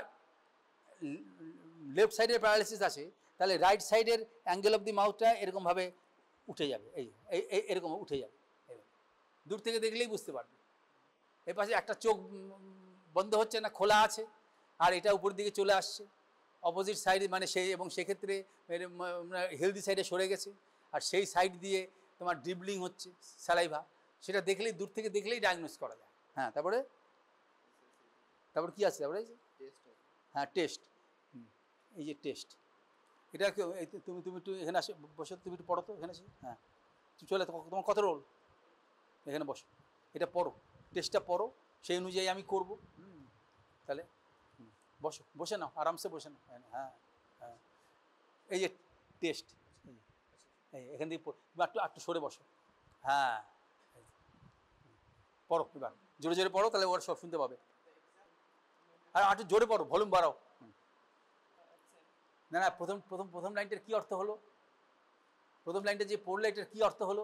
লেফট সাইডের প্যারালিসিস আছে, তাহলে রাইট সাইডের অ্যাঙ্গেল অফ দি মাউথটা এরকমভাবে উঠে যাবে, এরকম উঠে যাবে, দূর থেকে দেখলেই বুঝতে পারবে। এর পাশে একটা চোখ বন্ধ হচ্ছে না, খোলা আছে, আর এটা উপর দিকে চলে আসছে অপোজিট সাইডে, মানে সেই, এবং সেক্ষেত্রে হেলদি সাইডে সরে গেছে, আর সেই সাইড দিয়ে তোমার ড্রিবলিং হচ্ছে স্যালাইভা, সেটা দেখলেই, দূর থেকে দেখলেই ডায়াগনোস করা যায়। হ্যাঁ, তারপরে কি আছে? তারপরে হ্যাঁ, টেস্ট। এই যে টেস্ট, এটা তুমি একটু এখানে আসো, বসো, তুমি একটু পড়ো তো এখানে এসে। হ্যাঁ, চলে তোমার কত রোল, এখানে বসো, এটা পড়ো, টেস্টটা পড়ো, সেই অনুযায়ী আমি করব। তাহলে বসো, বসে নাও, আরামসে বসে নাও। হ্যাঁ হ্যাঁ, এই যে টেস্ট, এখান থেকে একটু সরে বসো। হ্যাঁ, পড়ো, এবার জোরে জোরে পড়ো, তাহলে ওরা সব শুনতে পাবে। আর একটু জোরে পড়ো, ভলিউম বাড়াও। না না, প্রথম লাইনটার কি অর্থ হলো? প্রথম লাইনটা যে পড়লে এটার কি অর্থ হলো?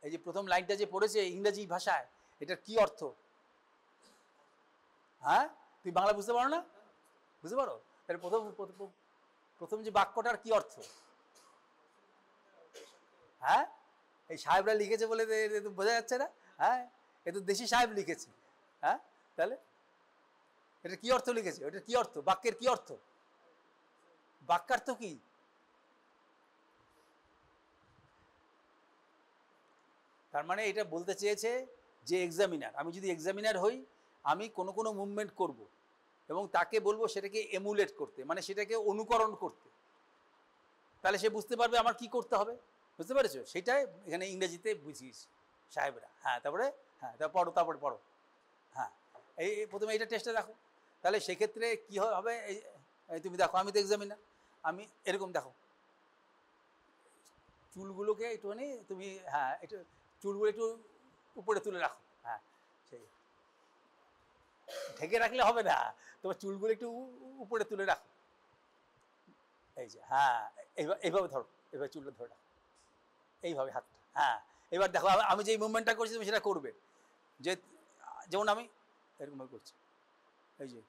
এই যে প্রথম লাইনটা যে পড়েছে ইংরেজি ভাষায়, এটার কি অর্থ? হ্যাঁ, তুই বাংলা বুঝতে পারো না? বুঝতে পারো? তাহলে প্রথম যে বাক্যটার কি অর্থ? হ্যাঁ, এই সাহেবরা লিখেছে বলে বোঝা যাচ্ছে না? হ্যাঁ, এ তো দেশি সাহেব লিখেছে। হ্যাঁ, তাহলে এটা কি অর্থ লিখেছে? ওটার কি অর্থ? বাক্যের কি অর্থ? বাক্যার্থ কি? তার মানে এটা বলতে চেয়েছে যে এক্সামিনার, আমি যদি এক্সামিনার হই, আমি কোনো মুভমেন্ট করব এবং তাকে বলবো সেটাকে এমুলেট করতে, মানে সেটাকে অনুকরণ করতে, তাহলে সে বুঝতে পারবে আমার কি করতে হবে। বুঝতে পেরেছো? সেটাই এখানে ইংরেজিতে বুঝিয়েছি সাহেবরা। হ্যাঁ, তারপরে হ্যাঁ, তারপরে পড়ো। হ্যাঁ, এই প্রথমে এইটা টেস্টে দেখো, তাহলে সেক্ষেত্রে কী হবে, এই তুমি দেখো, আমি তো এক্সামিনার, আমি এরকম দেখো, চুলগুলোকে একটুখানি তুমি, হ্যাঁ, একটু চুলগুলো একটু উপরে তুলে রাখো। হ্যাঁ, সেই ঢেকে রাখলে হবে না, তোমার চুলগুলো একটু উপরে তুলে রাখো। এই যে, হ্যাঁ, এইভাবে ধরো, এইভাবে চুলটা ধরে রাখো, এইভাবে হাতটা। হ্যাঁ, এবার দেখো আমি যে মুভমেন্টটা করছি তুমি সেটা করবে, যে যেমন আমি এরকমভাবে করছি, এই যে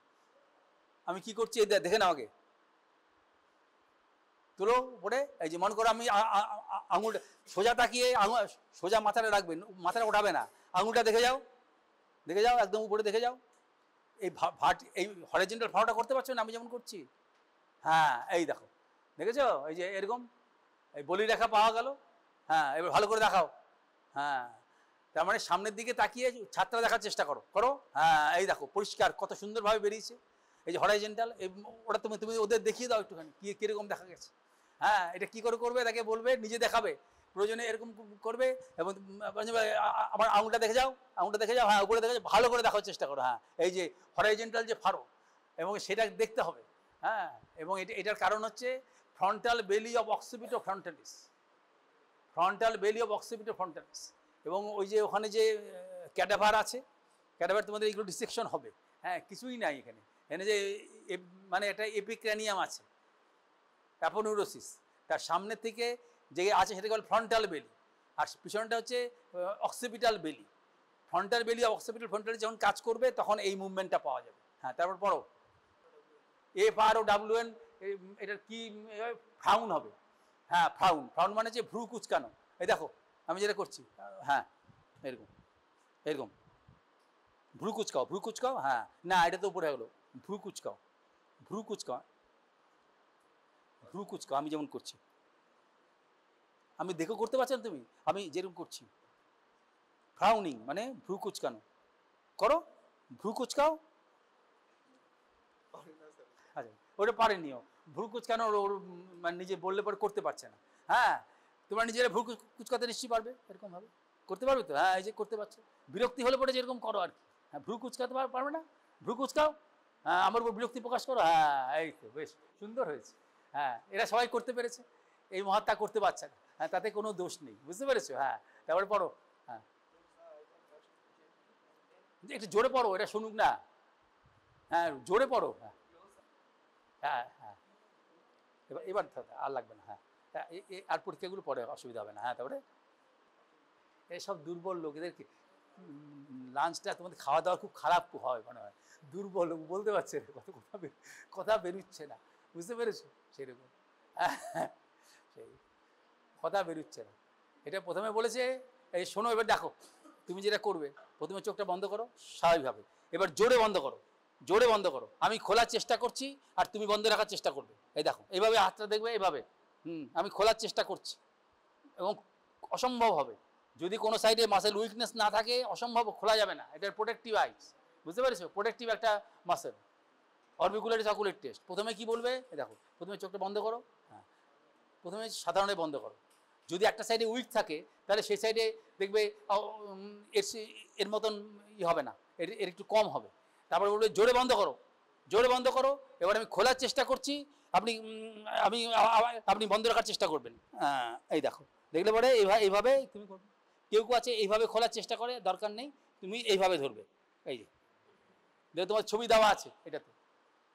আমি কি করছি এই দেখে নাও, আগে তুলো উপরে। এই যে মনে করো আমি আঙুলটা সোজা তাকিয়ে, সোজা মাথাটা রাখবেন, মাথাটা ওঠাবে না, আঙুলটা দেখে যাও, একদম উপরে দেখে যাও। এই হরিজন্টাল ফাড়াটা করতে পারছো না আমি যেমন করছি? হ্যাঁ, এই দেখো, দেখেছো? এই যে এরকম এই বলি রেখা পাওয়া গেল। হ্যাঁ, এবার ভালো করে দেখাও। হ্যাঁ, তার মানে সামনের দিকে তাকিয়ে ছাত্রা দেখার চেষ্টা করো। হ্যাঁ, এই দেখো পরিষ্কার, কত সুন্দরভাবে বেরিয়েছে। এই যে হরাইজেন্টাল, ওটা তুমি ওদের দেখিয়ে দাও একটুখানি কীরকম দেখা গেছে। হ্যাঁ, এটা কী করে করবে, তাকে বলবে, নিজে দেখাবে, প্রয়োজনে এরকম করবে, এবং আমার আঙুলটা দেখে যাও, হ্যাঁ, উপরে দেখে যাও, ভালো করে দেখার চেষ্টা করো। হ্যাঁ, এই যে হরাইজেন্টাল যে ফাড়ো, এবং সেটা দেখতে হবে। হ্যাঁ, এবং এটার কারণ হচ্ছে ফ্রন্টাল বেলি অফ অক্সিপিটো ফ্রন্টালিস, এবং ওই যে ওখানে যে ক্যাডাভার আছে, ক্যাডাভার তোমাদের এইগুলো ডিসেকশন হবে। হ্যাঁ, কিছুই নাই এখানে যে মানে একটা এপিক্র্যানিয়াম আছে, অ্যাপোনিউরোসিস, তার সামনে থেকে যে আছে সেটাকে বলে ফ্রন্টাল বেলি, আর পিছনটা হচ্ছে অক্সিপিটাল বেলি। ফ্রন্টাল বেলি অক্সিপিটাল ফ্রন্টালি যখন কাজ করবে তখন এই মুভমেন্টটা পাওয়া যাবে। হ্যাঁ, তারপর পড়ো FROWN, এটার কি ফ্রাউন হবে। হ্যাঁ, ফ্রাউন মানে যে ভ্রু কুচকানো, এই দেখো আমি যেটা করছি, হ্যাঁ এরকম এরকম ভ্রু কুচকাও, ভ্রু কুচকাও, হ্যাঁ না এটা তো উপরে হলো, ভ্রু কুচকাও, ভ্রু কুচকাও, ভ্রু কুচকাও, আমি যেমন করছি, আমি দেখো করতে পারছেন তুমি, আমি যেরকম করছি, ফ্রাউনিং মানে ভ্রু কুচকানো, করো ভ্রু কুচকাও। আচ্ছা ওটা পারেনিও, ভ্রু কুচকানো ওর মানে নিজে বললে পরে করতে পারছে না। হ্যাঁ তোমরা নিজেরা ভ্রু কুচকাতে নিশ্চয়ই পারবে, এরকম ভাবে করতে পারবে তো, হ্যাঁ এই যে করতে পারছো, বিরক্তি হলে পরে যেরকম করো আর কি, হ্যাঁ ভ্রু কুচকাতে পারবে না, ভ্রু কুচকাও, হ্যাঁ আমার উপর বিরক্তি প্রকাশ করো, হ্যাঁ এই তো বেশ সুন্দর হয়েছে। হ্যাঁ এরা সবাই করতে পেরেছে, এই মহাত্মা করতে পারছে না, হ্যাঁ তাতে কোনো দোষ নেই, বুঝতে পেরেছো? হ্যাঁ তারপরে পড়ো, হ্যাঁ একটু জোরে পড়ো, এটা শুনুক না, হ্যাঁ জোরে পড়ো, হ্যাঁ হ্যাঁ হ্যাঁ এবার এবার আর লাগবে না, হ্যাঁ আর পরীক্ষাগুলো পরে অসুবিধা হবে না। হ্যাঁ তারপরে এইসব দুর্বল লোক, এদেরকে লাঞ্চটা তোমাদের খাওয়া দাওয়া খুব খারাপ হয় মনে হয়, দুর্বল লোক বলতে পারছে না, কথা বেরোচ্ছে না, বুঝতে পেরেছো? সেরকম সেই কথা বেরোচ্ছে না। এটা প্রথমে বলেছে এই শোনো, এবার দেখো তুমি যেটা করবে, প্রথমে চোখটা বন্ধ করো স্বাভাবিকভাবে, এবার জোরে বন্ধ করো, জোরে বন্ধ করো, আমি খোলার চেষ্টা করছি আর তুমি বন্ধ রাখার চেষ্টা করবে, এই দেখো এইভাবে হাতটা দেখবে, এইভাবে আমি খোলার চেষ্টা করছি এবং অসম্ভব হবে, যদি কোনো সাইডে মাসেল উইকনেস না থাকে অসম্ভব, খোলা যাবে না, এটার প্রোটেক্টিভ আইস, বুঝতে পেরেছো? প্রোটেক্টিভ একটা মাসেল, অরবিকুলারিস অকুলার টেস্ট। প্রথমে কি বলবে, দেখো প্রথমে চোখটা বন্ধ করো, হ্যাঁ প্রথমে সাধারণে বন্ধ করো, যদি একটা সাইডে উইক থাকে তাহলে সেই সাইডে দেখবে এর মতন হবে না, এর একটু কম হবে, তারপরে বলবে জোরে বন্ধ করো, জোরে বন্ধ করো, এবার আমি খোলার চেষ্টা করছি, আপনি আপনি বন্ধ রাখার চেষ্টা করবেন, এই দেখো দেখলে পরে এইভাবে তুমি করবে। কেউ কেউ আছে এইভাবে খোলার চেষ্টা করে, দরকার নেই, তুমি এইভাবে ধরবে, এই যে তোমার ছবি দেওয়া আছে এটাতে,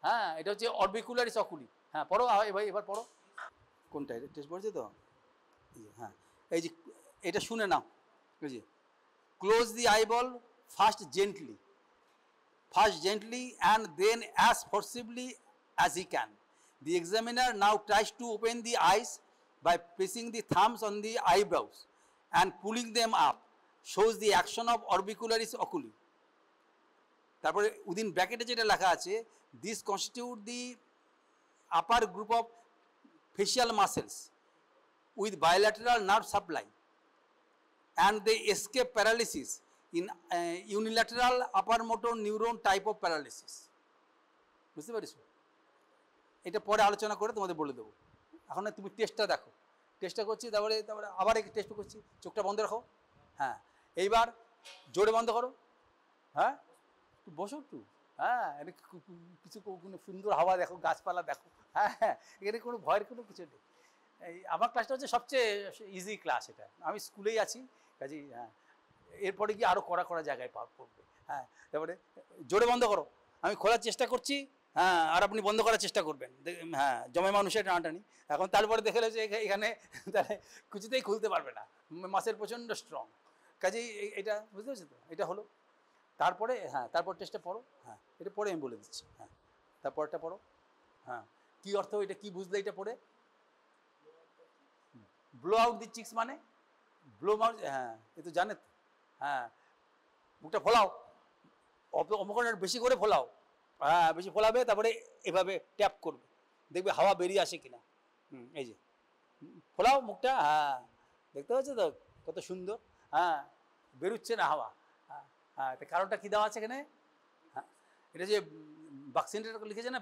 হ্যাঁ এটা হচ্ছে অরবিকুলারিস অকুলি। হ্যাঁ পড়ো এবার পড়ো, কোনটা এটা টেস্ট পড়ছে তো, হ্যাঁ এই যে এটা শুনে নাও, এই যে close the eyeball first gently and then as forcibly as he can. The examiner now tries to open the eyes by pressing the thumbs on the eyebrows and pulling them up, shows the action of orbicularis oculi. তারপরে within ব্র্যাকেটে যেটা লেখা আছে, this constitute the upper group of facial muscles with bilateral nerve supply and they escape paralysis in unilateral upper motor neuron type of paralysis. বুঝতে পারছো? এটা পরে আলোচনা করে তোমাদের বলে দেবো, এখন তুমি টেস্টটা দেখো, টেস্টটা করছি, তারপরে আবার একটু টেস্ট করছি, চোখটা বন্ধ রাখো, হ্যাঁ এইবার জোরে বন্ধ করো, হ্যাঁ বসো একটু, হ্যাঁ কিছু সুন্দর হাওয়া দেখো, গাছপালা দেখো, হ্যাঁ হ্যাঁ এখানে কোনো ভয়ের কোনো কিছু নেই। এই আমার ক্লাসটা হচ্ছে সবচেয়ে ইজি ক্লাস, এটা আমি স্কুলেই আছি কাজেই, হ্যাঁ এরপরে গিয়ে আরও কড়া জায়গায় পড়বে, হ্যাঁ তারপরে জোরে বন্ধ করো, আমি খোলার চেষ্টা করছি, হ্যাঁ আর আপনি বন্ধ করার চেষ্টা করবেন, হ্যাঁ জমে মানুষের টানাটানি, এখন তারপরে দেখে যে এখানে তাহলে কিছুতেই খুলতে পারবে না, মাসের প্রচণ্ড স্ট্রং, কাজেই এটা বুঝতে পারছি তো, এটা হলো। তারপরে হ্যাঁ তারপর টেস্টটা পড়ো, হ্যাঁ এটা পরে আমি বলে দিচ্ছি, হ্যাঁ তারপরটা পড়ো, হ্যাঁ কী অর্থ, এটা কি বুঝলে এটা পড়ে? ব্লো আউট দি চিক্স মানে ব্লো আউট, হ্যাঁ এ তো জানে, হ্যাঁ মুখটা ফোলাও, অমকরণের বেশি করে ফোলাও, হ্যাঁ বেশি ফোলাবে, তারপরে এভাবে ট্যাপ করবে, দেখবে হাওয়া বেরিয়ে আসে কিনা, এই যে ফোলাও মুখটা, হ্যাঁ দেখতে পাচ্ছ তো কত সুন্দর, হ্যাঁ বেরোচ্ছে না হাওয়া, হ্যাঁ হ্যাঁ তো কারণটা কী দেওয়া আছে এখানে, হ্যাঁ এটা যে ভ্যাকসিনেটার লিখেছে না,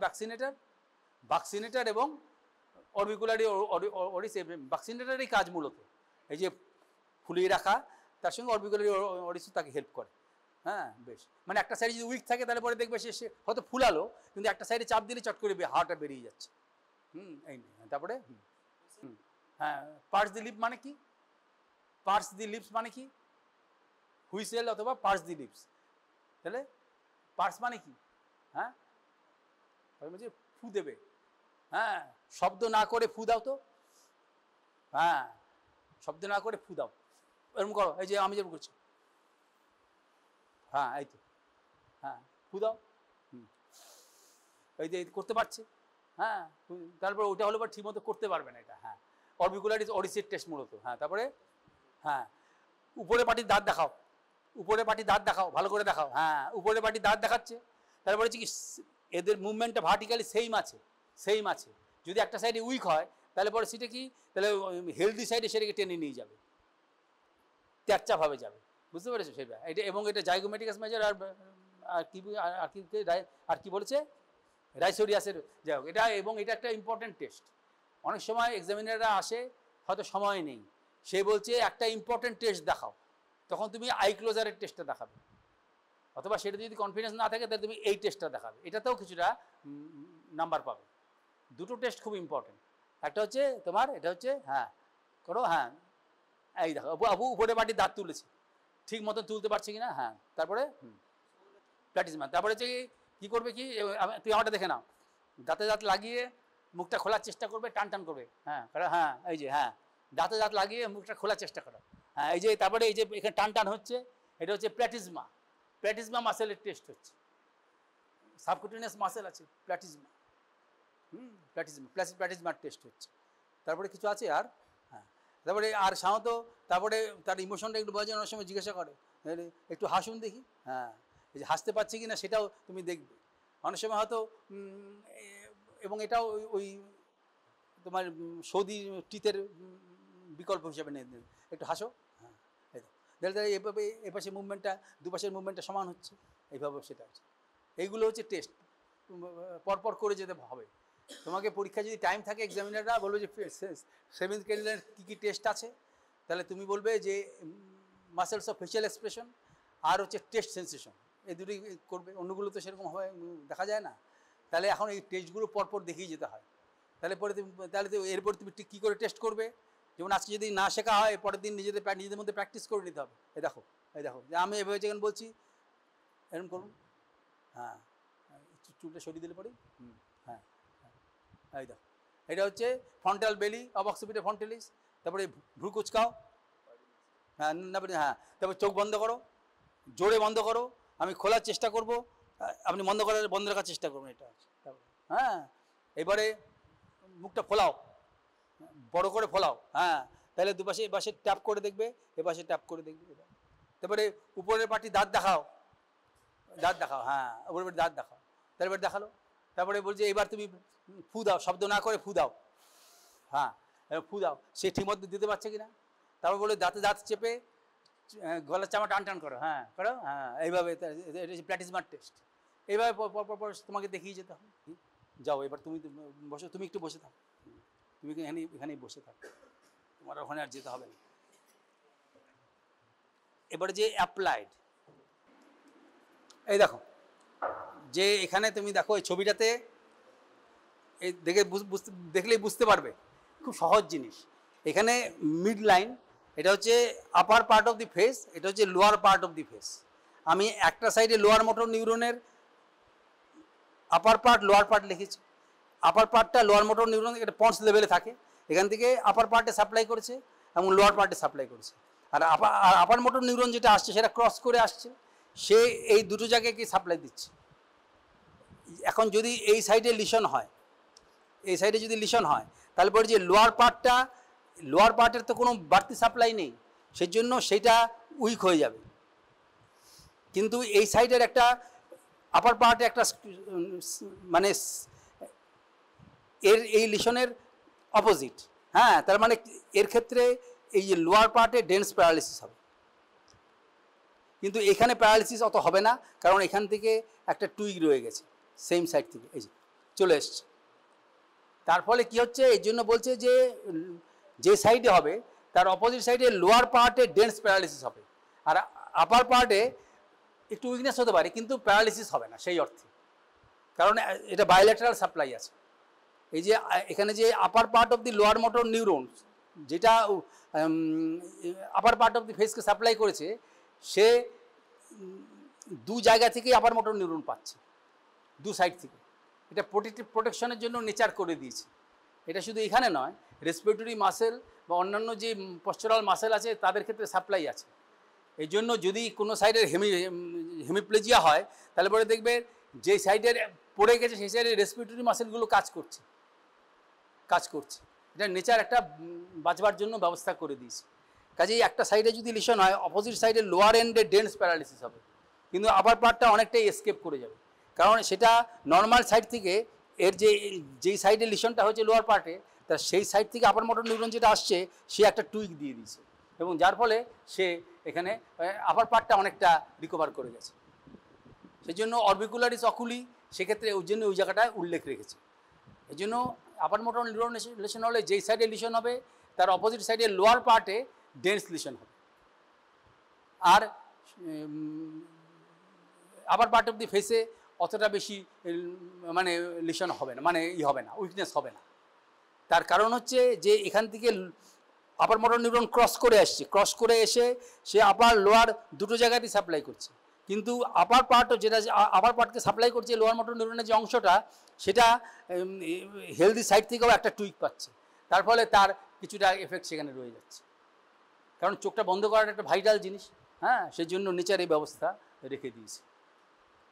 ভ্যাকসিনেটার এবং অরবিকুলারি অরিস, ভ্যাকসিনেটারই কাজ মূলত এই যে ফুলিয়ে রাখা, তার সঙ্গে অরবিকুলারি অরিস তাকে হেল্প করে, হ্যাঁ বেশ, মানে একটা সাইডে যদি উইক থাকে তাহলে পরে দেখবে সে হয়তো ফুলালো, কিন্তু একটা সাইডে চাপ দিলে চট করে হাওয়াটা বেরিয়ে যাচ্ছে, এই তারপরে হ্যাঁ পার্স দি লিপ মানে কি, পার্স দি লিপস মানে কি, হুইসেল অথবা পার্স দি লিপস, তাহলে পার্স মানে কি, হ্যাঁ বলছে ফু দেবে, হ্যাঁ শব্দ না করে ফু দাও তো, হ্যাঁ শব্দ না করে ফু দাও, এরকম করো, এই যে আমি যেরকম করছি, হ্যাঁ এই তো, হ্যাঁ ফু দাও, এই যে করতে পারছে, হ্যাঁ তারপর ওটা হলো ঠিক মতো করতে পারবে না এটা, হ্যাঁ অরবিকুলারিস অরিসের টেস্ট মূলত, হ্যাঁ তারপরে হ্যাঁ উপরে পাটির দাঁত দেখাও, উপরে পাটির দাঁত দেখাও, ভালো করে দেখাও, হ্যাঁ উপরে পাটির দাঁত দেখাচ্ছে। তারপরে হচ্ছে কি এদের মুভমেন্টটা ভার্টিক্যালি সেম আছে। যদি একটা সাইডে উইক হয় তাহলে পরে সেটা কি, তাহলে হেলদি সাইডে সেটাকে টেনে নিয়ে যাবে, ত্যাচ্চাভাবে যাবে, বুঝতে পেরেছো সেটা। এটা এবং এটা জাইগোমেটিকাস মেজর আর কি বলেছে রাইসোডিয়াসের, যাই হোক এটা। এবং এটা একটা ইম্পর্টেন্ট টেস্ট। অনেক সময় এক্সামিনাররা আসে, হয়তো সময় নেই, সে বলছে একটা ইম্পর্টেন্ট টেস্ট দেখাও, তখন তুমি আই ক্লোজারের টেস্টটা দেখাবে, অথবা সেটা যদি কনফিডেন্স না থাকে তাহলে তুমি এই টেস্টটা দেখাবে, এটাতেও কিছুটা নাম্বার পাবে। দুটো টেস্ট খুব ইম্পর্টেন্ট। একটা হচ্ছে তোমার এটা হচ্ছে হ্যাঁ করো, হ্যাঁ এই দেখো আবু উপরে বাটির দাঁত তুলেছে, ঠিক মতন তুলতে পারছে কি না, হ্যাঁ তারপরে প্ল্যাটিজমা। তারপরে হচ্ছে কী করবে কি, তুই আমারটা দেখে নাও, দাঁতে দাঁত লাগিয়ে মুখটা খোলার চেষ্টা করবে, টান করবে, হ্যাঁ হ্যাঁ এই যে হ্যাঁ দাঁতে দাঁত লাগিয়ে মুখটা খোলার চেষ্টা করো, হ্যাঁ এই যে। তারপরে এই যে এখানে টান হচ্ছে, এটা হচ্ছে প্ল্যাটিজমা মাসেলের টেস্ট হচ্ছে। সাবকুটেনিয়াস মাসেল আছে প্ল্যাটিজমা, প্ল্যাটিজমার টেস্ট হচ্ছে। তারপরে কিছু আছে আর, হ্যাঁ তারপরে আর সাধারণত তারপরে তার ইমোশনটা একটু বোঝার অনেক সময় জিজ্ঞাসা করে, একটু হাসুন দেখি, হ্যাঁ এই যে হাসতে পারছে কি না সেটাও তুমি দেখবে অনেক সময় হয়তো। এবং এটাও ওই তোমার সৌদি টিতের বিকল্প হিসাবে নেই, একটু হাসো, হ্যাঁ এভাবে এপাশে মুভমেন্টটা দুপাশের মুভমেন্টটা সমান হচ্ছে, এইভাবে সেটা হচ্ছে। এইগুলো হচ্ছে টেস্ট, পরপর করে যেতে হবে। তোমাকে পরীক্ষা যদি টাইম থাকে, এক্সামিনাররা বলবে যে 7th ক্যান্ডিডেট কী টেস্ট আছে, তাহলে তুমি বলবে যে মাসেলস অফ ফেশিয়াল এক্সপ্রেশন আর হচ্ছে টেস্ট সেন্সেশন, এই দুটোই করবে, অন্যগুলো তো সেরকম হয় দেখা যায় না। তাহলে এখন এই টেস্টগুলো পরপর দেখিয়ে যেতে হয়। তাহলে তো এরপর তুমি কী করে টেস্ট করবে, যেমন আজকে যদি না শেখা হয় পরের দিন নিজেদের মধ্যে প্র্যাকটিস করে নিতে হবে। এই দেখো যে আমি এভাবে যখন বলছি এরকম করুন, হ্যাঁ চুলটা সরিয়ে দিলে পরে, হ্যাঁ এই দেখো এটা হচ্ছে ফ্রন্টাল বেলি অবক্সিপিটা ফ্রন্টালিস। তারপরে ভ্রু কুচকাও, হ্যাঁ হ্যাঁ তারপর চোখ বন্ধ করো, জোরে বন্ধ করো, আমি খোলার চেষ্টা করব, আপনি বন্ধ রাখার চেষ্টা করবেন, এটা হ্যাঁ। এবারে মুখটা ফোলাও, বড় করে ফোলাও, হ্যাঁ তাহলে দুপাশে এপাশে ট্যাপ করে দেখবে, এপাশে ট্যাপ করে দেখবে। তারপরে উপরের পাটি দাঁত দেখাও, হ্যাঁ উপরের পাটি দাঁত দেখাও, তারপরে দেখালো। তারপরে বলছে এবার তুমি ফু দাও, শব্দ না করে ফু দাও, হ্যাঁ ফু দাও, সে ঠিক মতো দিতে পারছে কিনা। তারপর বলে দাঁত চেপে গলার চামা টান করো, হ্যাঁ করো, হ্যাঁ এইভাবে। এটা হচ্ছে প্ল্যাটিজমার টেস্ট। এইভাবে পর তোমাকে দেখিয়ে যেতে হবে। যাও এবার তুমি বসো, তুমি একটু বসে থাকো, তুমি এখানেই বসে থাকো, তোমার ওখানে আর যেতে হবে না। এবারে যে অ্যাপ্লাইড, এই দেখো যে এখানে তুমি দেখো এই ছবিটাতে এই দেখলেই বুঝতে পারবে, খুব সহজ জিনিস। এখানে মিড লাইন, এটা হচ্ছে আপার পার্ট অফ দি ফেস, এটা হচ্ছে lower part of the face. আমি একটা সাইডে লোয়ার মোটর নিউরনের আপার পার্ট লোয়ার পার্ট লিখেছি। আপার পার্টটা লোয়ার মোটর নিউরন, এটা পন্স লেভেলে থাকে, এখান থেকে আপার পার্টে সাপ্লাই করেছে এবং লোয়ার পার্টে সাপ্লাই করেছে। আর আপার মোটর নিউরন যেটা আসছে সেটা ক্রস করে আসছে, সে এই দুটো জায়গায় কি সাপ্লাই দিচ্ছে। এখন যদি এই সাইডে লিশন হয়, এই সাইডে যদি লিশন হয় তাহলে পরে যে লোয়ার পার্টের তো কোনো বাড়তি সাপ্লাই নেই, সেজন্য সেটা উইক হয়ে যাবে। কিন্তু এই সাইডের একটা আপার পার্টে একটা মানে এই লিশনের অপোজিট, হ্যাঁ তার মানে এর ক্ষেত্রে এই যে লোয়ার পার্টে ডেন্স প্যারালিসিস হবে। কিন্তু এখানে প্যারালিসিস অত হবে না, কারণ এখান থেকে একটা টুইগ রয়ে গেছে সেম সাইড থেকে, এই যে চলে এসছে। তার ফলে কী হচ্ছে, এই জন্য বলছে যে সাইডে হবে তার অপোজিট সাইডে লোয়ার পার্টে ডেন্স প্যারালিসিস হবে, আর আপার পার্টে একটু উইকনেস হতে পারে কিন্তু প্যারালিসিস হবে না সেই অর্থে, কারণ এটা বায়োল্যাটারাল সাপ্লাই আছে। এই যে এখানে যে upper part of the lower motor neuron যেটা আপার পার্ট অফ দি ফেসকে সাপ্লাই করেছে, সে দু জায়গা থেকেই আপার মোটর নিউরন পাচ্ছে, দু সাইড থেকে। এটা প্রোটেকশনের জন্য নেচার করে দিয়েছে। এটা শুধু এখানে নয়, রেসপিরেটরি মাসেল বা অন্যান্য যে পশ্চারাল মাসেল আছে তাদের ক্ষেত্রে সাপ্লাই আছে। এই জন্য যদি কোনো সাইডের হেমিপ্লেজিয়া হয় তাহলে পরে দেখবে যে সাইডের পড়ে গেছে সেই সাইডের রেসপিরেটরি মাসেলগুলো কাজ করছে। এটা নেচার একটা বাঁচবার জন্য ব্যবস্থা করে দিয়েছে। কাজেই একটা সাইডে যদি লিশন হয়, অপোজিট সাইডে লোয়ার এন্ডে ডেন্স প্যারালিসিস হবে, কিন্তু আপার পার্টটা অনেকটাই এসকেপ করে যাবে, কারণ সেটা নর্মাল সাইড থেকে এর যেই সাইডে লিশনটা হয়েছে লোয়ার পার্টে, তা সেই সাইড থেকে আপার মোটর নিউরন যেটা আসছে সে একটা টুইক দিয়ে দিয়েছে, এবং যার ফলে সে এখানে আপার পার্টটা অনেকটা রিকভার করে গেছে। সেই জন্য অরবিকুলারিস অকুলি সেক্ষেত্রে ওই জন্য ওই জায়গাটায় উল্লেখ রেখেছে। এই জন্য আপার মোটর নিউরন লিশন হলে যেই সাইডে লিশন হবে তার অপোজিট সাইডে লোয়ার পার্টে ডেন্স লিশন হবে, আর আপার পার্ট অফ দি ফেসে অতটা বেশি মানে লিশন হবে না, মানে হবে না, উইকনেস হবে না। তার কারণ হচ্ছে যে এখান থেকে আপার মোটর নিউরন ক্রস করে আসছে, ক্রস করে এসে সে আপার লোয়ার দুটো জায়গাতেই সাপ্লাই করছে, কিন্তু আপার পার্টও যেটা আপার পার্টকে সাপ্লাই করছে লোয়ার মোটর নিউরনের যে অংশটা, সেটা হেলদি সাইড থেকেও একটা টুইক পাচ্ছে, তার ফলে তার কিছুটা এফেক্ট সেখানে রয়ে যাচ্ছে। কারণ চোখটা বন্ধ করাটা একটা ভাইটাল জিনিস, হ্যাঁ, সেই জন্য নেচার এই ব্যবস্থা রেখে দিয়েছে,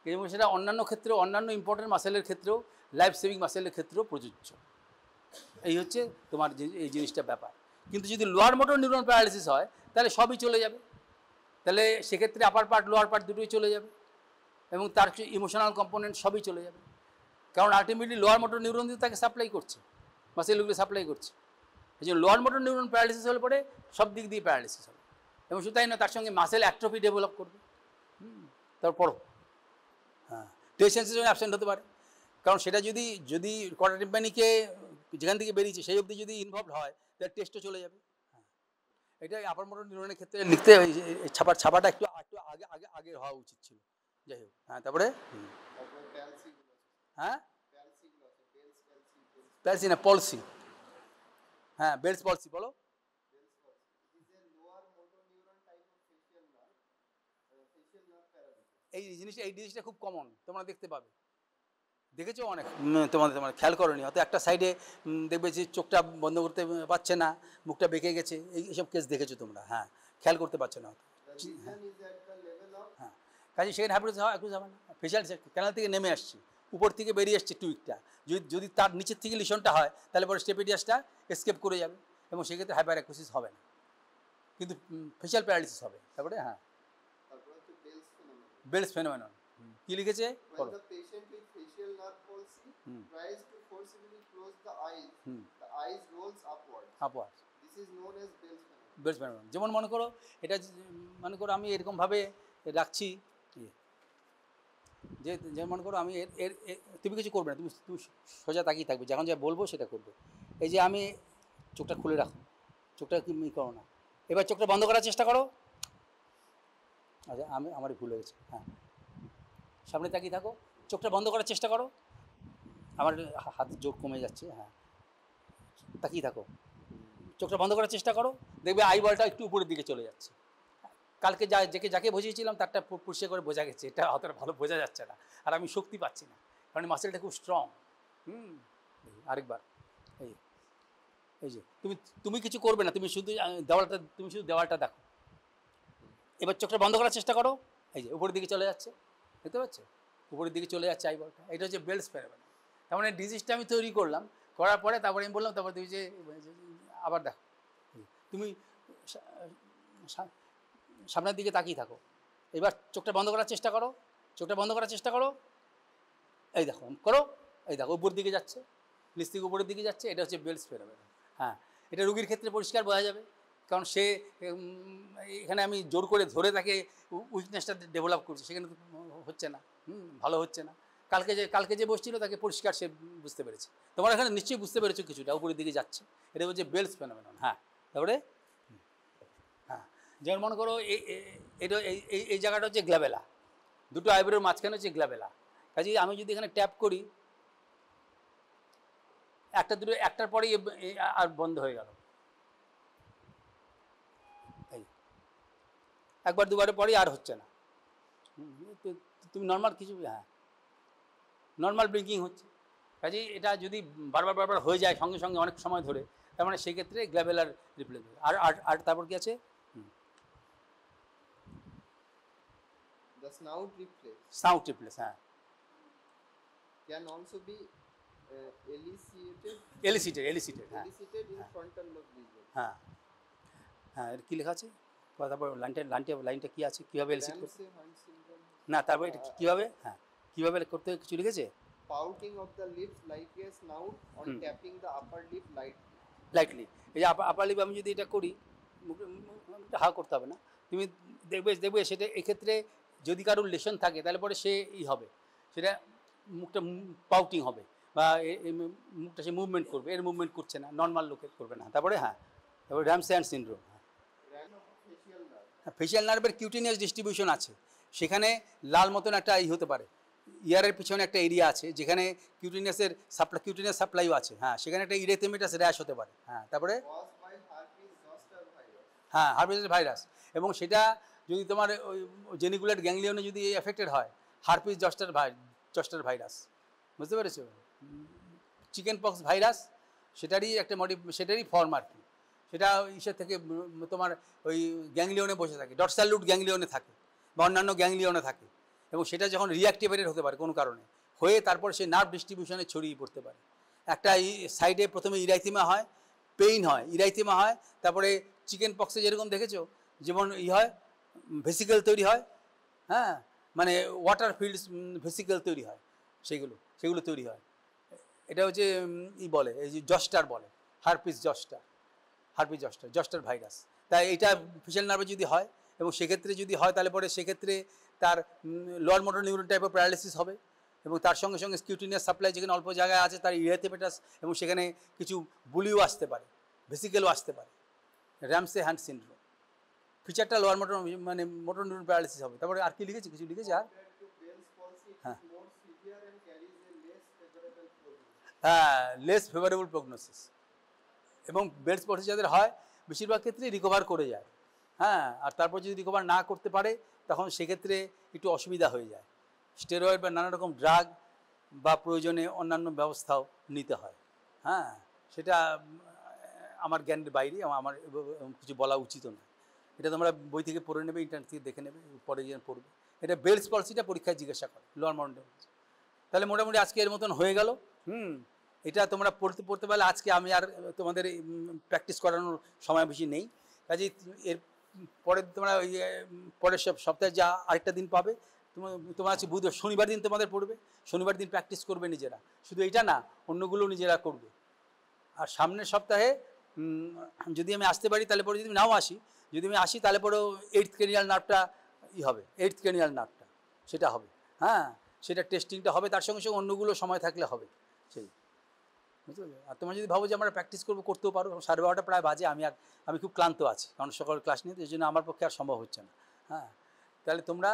এবং সেটা অন্যান্য ক্ষেত্রেও, অন্যান্য ইম্পর্টেন্ট মাসেলের ক্ষেত্রেও, লাইফ সেভিং মাসেলের ক্ষেত্রেও প্রযোজ্য। এই হচ্ছে তোমার এই জিনিসটা ব্যাপার। কিন্তু যদি লোয়ার মোটর নিউরন প্যারালিসিস হয় তাহলে সবই চলে যাবে, তাহলে সেক্ষেত্রে আপার পার্ট লোয়ার পার্ট দুটোই চলে যাবে, এবং তার ইমোশনাল কম্পোনেন্ট সবই চলে যাবে, কারণ আলটিমেটলি লোয়ার মোটর নিউরন দিয়ে তাকে সাপ্লাই করছে, মাসেলগুলো সাপ্লাই করছে। এই জন্য লোয়ার মোটর নিউরন প্যারালিসিস হলে পরে সব দিক দিয়ে প্যারালিসিস হবে, এবং শুধু তাই না, তার সঙ্গে মাসেল অ্যাট্রফি ডেভেলপ করবে। তারপর হ্যাঁ, টেস্ট সেন্সেশন অ্যাবসেন্ট হতে পারে, কারণ সেটা যদি কর্টা টিম্পানিকে যেখান থেকে বেরিয়েছে সেই অবধি যদি ইনভলভ হয় তাহলে টেস্টও চলে যাবে। হ্যাঁ, এটাই আপার মোটর নিউরনের ক্ষেত্রে লিখতে ছাপাটা একটু আগে আগে আগে হওয়া উচিত ছিল। যাই হোক, হ্যাঁ, তারপরে হ্যাঁ, প্যালসি না পলসি, হ্যাঁ, বেলস পলসি বলো। এই জিনিসটা খুব কমন, তোমরা দেখতে পাবে, দেখেছো অনেক, তোমার খেয়াল করোনি হয়তো, একটা সাইডে দেখবে যে চোখটা বন্ধ করতে পারছে না, মুখটা বেঁকে গেছে, এইসব কেস দেখেছো তোমরা, হ্যাঁ, খেয়াল করতে পারছো না হয়তো, হ্যাঁ, কাজে সেখানে হ্যাপিটাস হবে না, ফেশিয়াল ক্যানাল থেকে নেমে আসছে, উপর থেকে বেরিয়ে আসছে টুইকটা, যদি তার নিচের থেকে লিশনটা হয় তাহলে পরে স্টেপিডিয়াসটা এসকেপ করে যাবে, এবং সেক্ষেত্রে হাইপারঅ্যাকুসিস হবে না, কিন্তু ফেশিয়াল প্যারালিসিস হবে। তারপরে হ্যাঁ, বেলস ফেনোমেনন কি লিখেছে? বেলস ফেনোমেনন, যেমন মনে করো এটা, মনে করো আমি এরকমভাবে রাখছি, যেমন মনে করো আমি তুমি কিছু করবে না, তুমি সোজা তাকিয়ে থাকবে, যখন যা বলবো সেটা করবে। এই যে আমি চোখটা খুলে রাখো, চোখটা করো না, এবার চোখটা বন্ধ করার চেষ্টা করো। আচ্ছা, আমারই ভুল হয়েছে, হ্যাঁ, সামনে তাকিয়ে থাকো, চোখটা বন্ধ করার চেষ্টা করো, আমার হাত জোর কমে যাচ্ছে, হ্যাঁ, তাকিয়ে থাকো, চোখটা বন্ধ করার চেষ্টা করো, দেখবে আই বলটা একটু উপরের দিকে চলে যাচ্ছে। কালকে যাকে বুঝিয়েছিলাম তারটা পরিষ্কার করে বোঝা গেছে, এটা অতটা ভালো বোঝা যাচ্ছে না, আর আমি শক্তি পাচ্ছি না, কারণ মাসেলটা খুব স্ট্রং। আরেকবার, এই যে তুমি কিছু করবে না, তুমি শুধু দেওয়ালটা দেখো, এবার চোখটা বন্ধ করার চেষ্টা করো, এই যে উপরের দিকে চলে যাচ্ছে, দেখতে পাচ্ছ, উপরের দিকে চলে যাচ্ছে আইবলটা, এটা হচ্ছে বেলস ফেনোমেনন। তার মানে ডিজিজটা আমি তৈরি করলাম, করার পরে তারপরে আমি বললাম, তারপরে তুমি যে আবার দেখো, তুমি সামনের দিকে তাকিয়ে থাকো, এবার চোখটা বন্ধ করার চেষ্টা করো, চোখটা বন্ধ করার চেষ্টা করো, এই দেখো করো, এই দেখো উপরের দিকে যাচ্ছে, নিচ থেকে উপরের দিকে যাচ্ছে, এটা হচ্ছে বেলস ফেনোমেনন। হ্যাঁ, এটা রুগীর ক্ষেত্রে পরিষ্কার বোঝা যাবে, কারণ সে এখানে আমি জোর করে ধরে তাকে উইকনেসটা ডেভেলপ করছি, সেখানে হচ্ছে না, ভালো হচ্ছে না। কালকে যে বসছিল তাকে পরিষ্কার সে বুঝতে পেরেছে, তোমরা এখানে নিশ্চয়ই বুঝতে পেরেছো কিছুটা, উপরের দিকে যাচ্ছে, এটা হচ্ছে বেলস ফেনোমেনন। হ্যাঁ, তারপরে হ্যাঁ, যেমন মনে করো এটা এই জায়গাটা হচ্ছে গ্ল্যাবেলা, দুটো আইব্রোর মাঝখানে হচ্ছে গ্ল্যাবেলা, কাজেই আমি যদি এখানে ট্যাপ করি, একটার পরেই আর বন্ধ হয়ে গেল, একবার দুবারের পরেই আর হচ্ছে না, তুমি নর্মাল কিছু, হ্যাঁ, নর্মাল ব্লিঙ্কিং হচ্ছে। কাজেই এটা যদি বারবার হয়ে যায় সঙ্গে সঙ্গে অনেক সময় ধরে, তার মানে সেই ক্ষেত্রে গ্ল্যাবেলার রিপ্লেস। আর তারপর কি আছে? Snout reflex, হ্যাঁ,
can also be elicited
elicited,
in frontal lobe region.
হ্যাঁ,
হ্যাঁ, এটা কী লেখা আছে? তারপর লাইনটা কী আছে, কীভাবে এলসিড করতে,
Ramsay Hunt syndrome.
না তারপর এটা কীভাবে, হ্যাঁ কীভাবে করতে হবে কিছু লিখেছে?
Pouting of the lips like a snout on tapping the upper lip lightly.
Lightly, এই যে আপার লিপ আমি যদি এটা করি, হা করতে হবে না, তুমি দেখবে সেটা এক্ষেত্রে যদি কারোর লেশন থাকে তাহলে পরে সে হবে, সেটা মুখটা পাউটিং হবে বা মুখটা সে মুভমেন্ট করবে, এর মুভমেন্ট করছে না, নর্মাল লোকের করবে না। তারপরে তারপরে Ramsay Hunt syndrome.
Facial nerve.
Facial নার্ভের কিউটিনিয়াস ডিস্ট্রিবিউশন আছে, সেখানে লাল মতন একটা হতে পারে, ইয়ারের পিছনে একটা এরিয়া আছে যেখানে কিউটিনিয়াস সাপ্লাইও আছে, সেখানে একটা ইরেথেমেটাস র্যাশ হতে পারে। তারপরে
Caused by herpes zoster virus.
Herpes virus, এবং সেটা যদি তোমার ওই জেনিকুলেট গ্যাংলিয়নে যদি এফেক্টেড হয়, হার্পিস জস্টার ভাইরাস, বুঝতে পেরেছো? চিকেন পক্স ভাইরাস সেটারই ফর্ম আর কি, সেটা ইসের থেকে তোমার ওই গ্যাংলিয়নে বসে থাকে, ডরসাল রুট গ্যাংলিয়নে থাকে বা অন্যান্য গ্যাংলিয়নে থাকে, এবং সেটা যখন রিঅ্যাক্টিভেটেড হতে পারে কোনো কারণে হয়ে তারপর সে নার্ভ ডিস্ট্রিবিউশনে ছড়িয়ে পড়তে পারে। একটা সাইডে প্রথমে ইরাইথিমা হয়, পেইন হয়, ইরাইথিমা হয়, তারপরে চিকেন পক্সে যেরকম দেখেছো যেমন হয় ভেসিকেল তৈরি হয়, মানে ওয়াটার ফিল্ডস ভেসিকেল তৈরি হয়, সেগুলো তৈরি হয়। এটা হচ্ছে বলে এই যে জস্টার বলে, হার্পিস জস্টার ভাইরাস। তাই এটা ফেশিয়াল নার্ভে যদি হয়, এবং সেক্ষেত্রে যদি হয় তাহলে পরে সেক্ষেত্রে তার লোয়ার মোটর নিউরন টাইপের প্যারালাইসিস হবে, এবং তার সঙ্গে সঙ্গে কিউটিনিয়াস সাপ্লাই যেখানে অল্প জায়গায় আছে তার ইরেথেমেটাস, এবং সেখানে কিছু বুলিও আসতে পারে, ভেসিকেলও আসতে পারে। র্যামসে হ্যান্ড সিনড্রোম ফিচারটা লোয়ার মোটর মানে মোটর নিউরন প্যারালাইসিস হবে। তারপরে আর কি লিখেছে, কিছু লিখেছে আর?
Compared to Bell's palsy, it is more severe and carries a less favorable prognosis.
Less favourable prognosis, এবং বেলস পলসি যাদের হয় বেশিরভাগ ক্ষেত্রেই রিকভার করে যায়, আর তারপর যদি রিকভার না করতে পারে তখন সেক্ষেত্রে একটু অসুবিধা হয়ে যায়, স্টেরয়েড বা নানা রকম ড্রাগ বা প্রয়োজনে অন্যান্য ব্যবস্থাও নিতে হয়। সেটা আমার জ্ঞানের বাইরে, আমার কিছু বলা উচিত নয়, এটা তোমরা বই থেকে পড়ে নেবে, ইন্টারনেট থেকে দেখে নেবে, পরে যেন পড়বে। এটা বেলস পলসিটা পরীক্ষায় জিজ্ঞাসা করে, লোয়ার মোটর। তাহলে মোটামুটি আজকে এর মতন হয়ে গেল। এটা তোমরা পড়তে পারলে আজকে আমি আর তোমাদের প্র্যাকটিস করানোর সময় বেশি নেই, কাজেই এর পরে তোমরা ওই পরের সপ্তাহে যা আরেকটা দিন পাবে, তোমার আছে শনিবার দিন তোমাদের পড়বে, শনিবার দিন প্র্যাকটিস করবে নিজেরা, শুধু এইটা না অন্যগুলো নিজেরা করবে। আর সামনের সপ্তাহে যদি আমি আসতে পারি তাহলে পরে, যদি নাও আসি, যদি আমি আসি তাহলে পরেও 8th ক্রেনিয়াল নার্ভটা হবে, 8th ক্রেনিয়াল নার্ভটা সেটা হবে, সেটা টেস্টিংটা হবে, তার সঙ্গে সঙ্গে অন্যগুলো সময় থাকলে হবে সেই, বুঝতে পারছো? আর তোমরা যদি ভাবো যে আমরা প্র্যাকটিস করতেও পারো, 12:30 প্রায় বাজে, আমি খুব ক্লান্ত আছি, কারণ সকাল ক্লাস নিয়ে, এই জন্য আমার পক্ষে আর সম্ভব হচ্ছে না। তাহলে তোমরা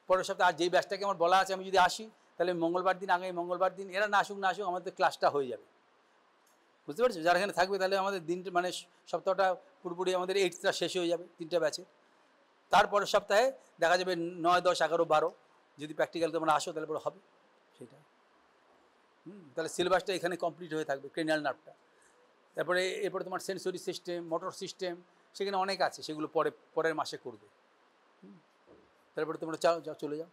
পরের সপ্তাহে আর যেই ব্যাচটাকে আমার বলা আছে, আমি যদি আসি তাহলে মঙ্গলবার দিন এরা না আসুক আমাদের ক্লাসটা হয়ে যাবে, বুঝতে পারছো? যারা এখানে থাকবে তাহলে আমাদের দিনটা মানে সপ্তাহটা পুরোপুরি আমাদের 8টা শেষ হয়ে যাবে 3টা ব্যাচে। তারপরের সপ্তাহে দেখা যাবে 9, 10, 11, 12 যদি প্র্যাকটিক্যাল তোমরা আসো তাহলে পরে হবে সেটা। তাহলে সিলেবাসটা এখানে কমপ্লিট হয়ে থাকবে, ক্রেনিয়াল নার্ভটা। এরপরে তোমার সেন্সরি সিস্টেম, মোটর সিস্টেম, সেখানে অনেক আছে, সেগুলো পরের মাসে করবে। তারপরে তোমরা চলে যাও।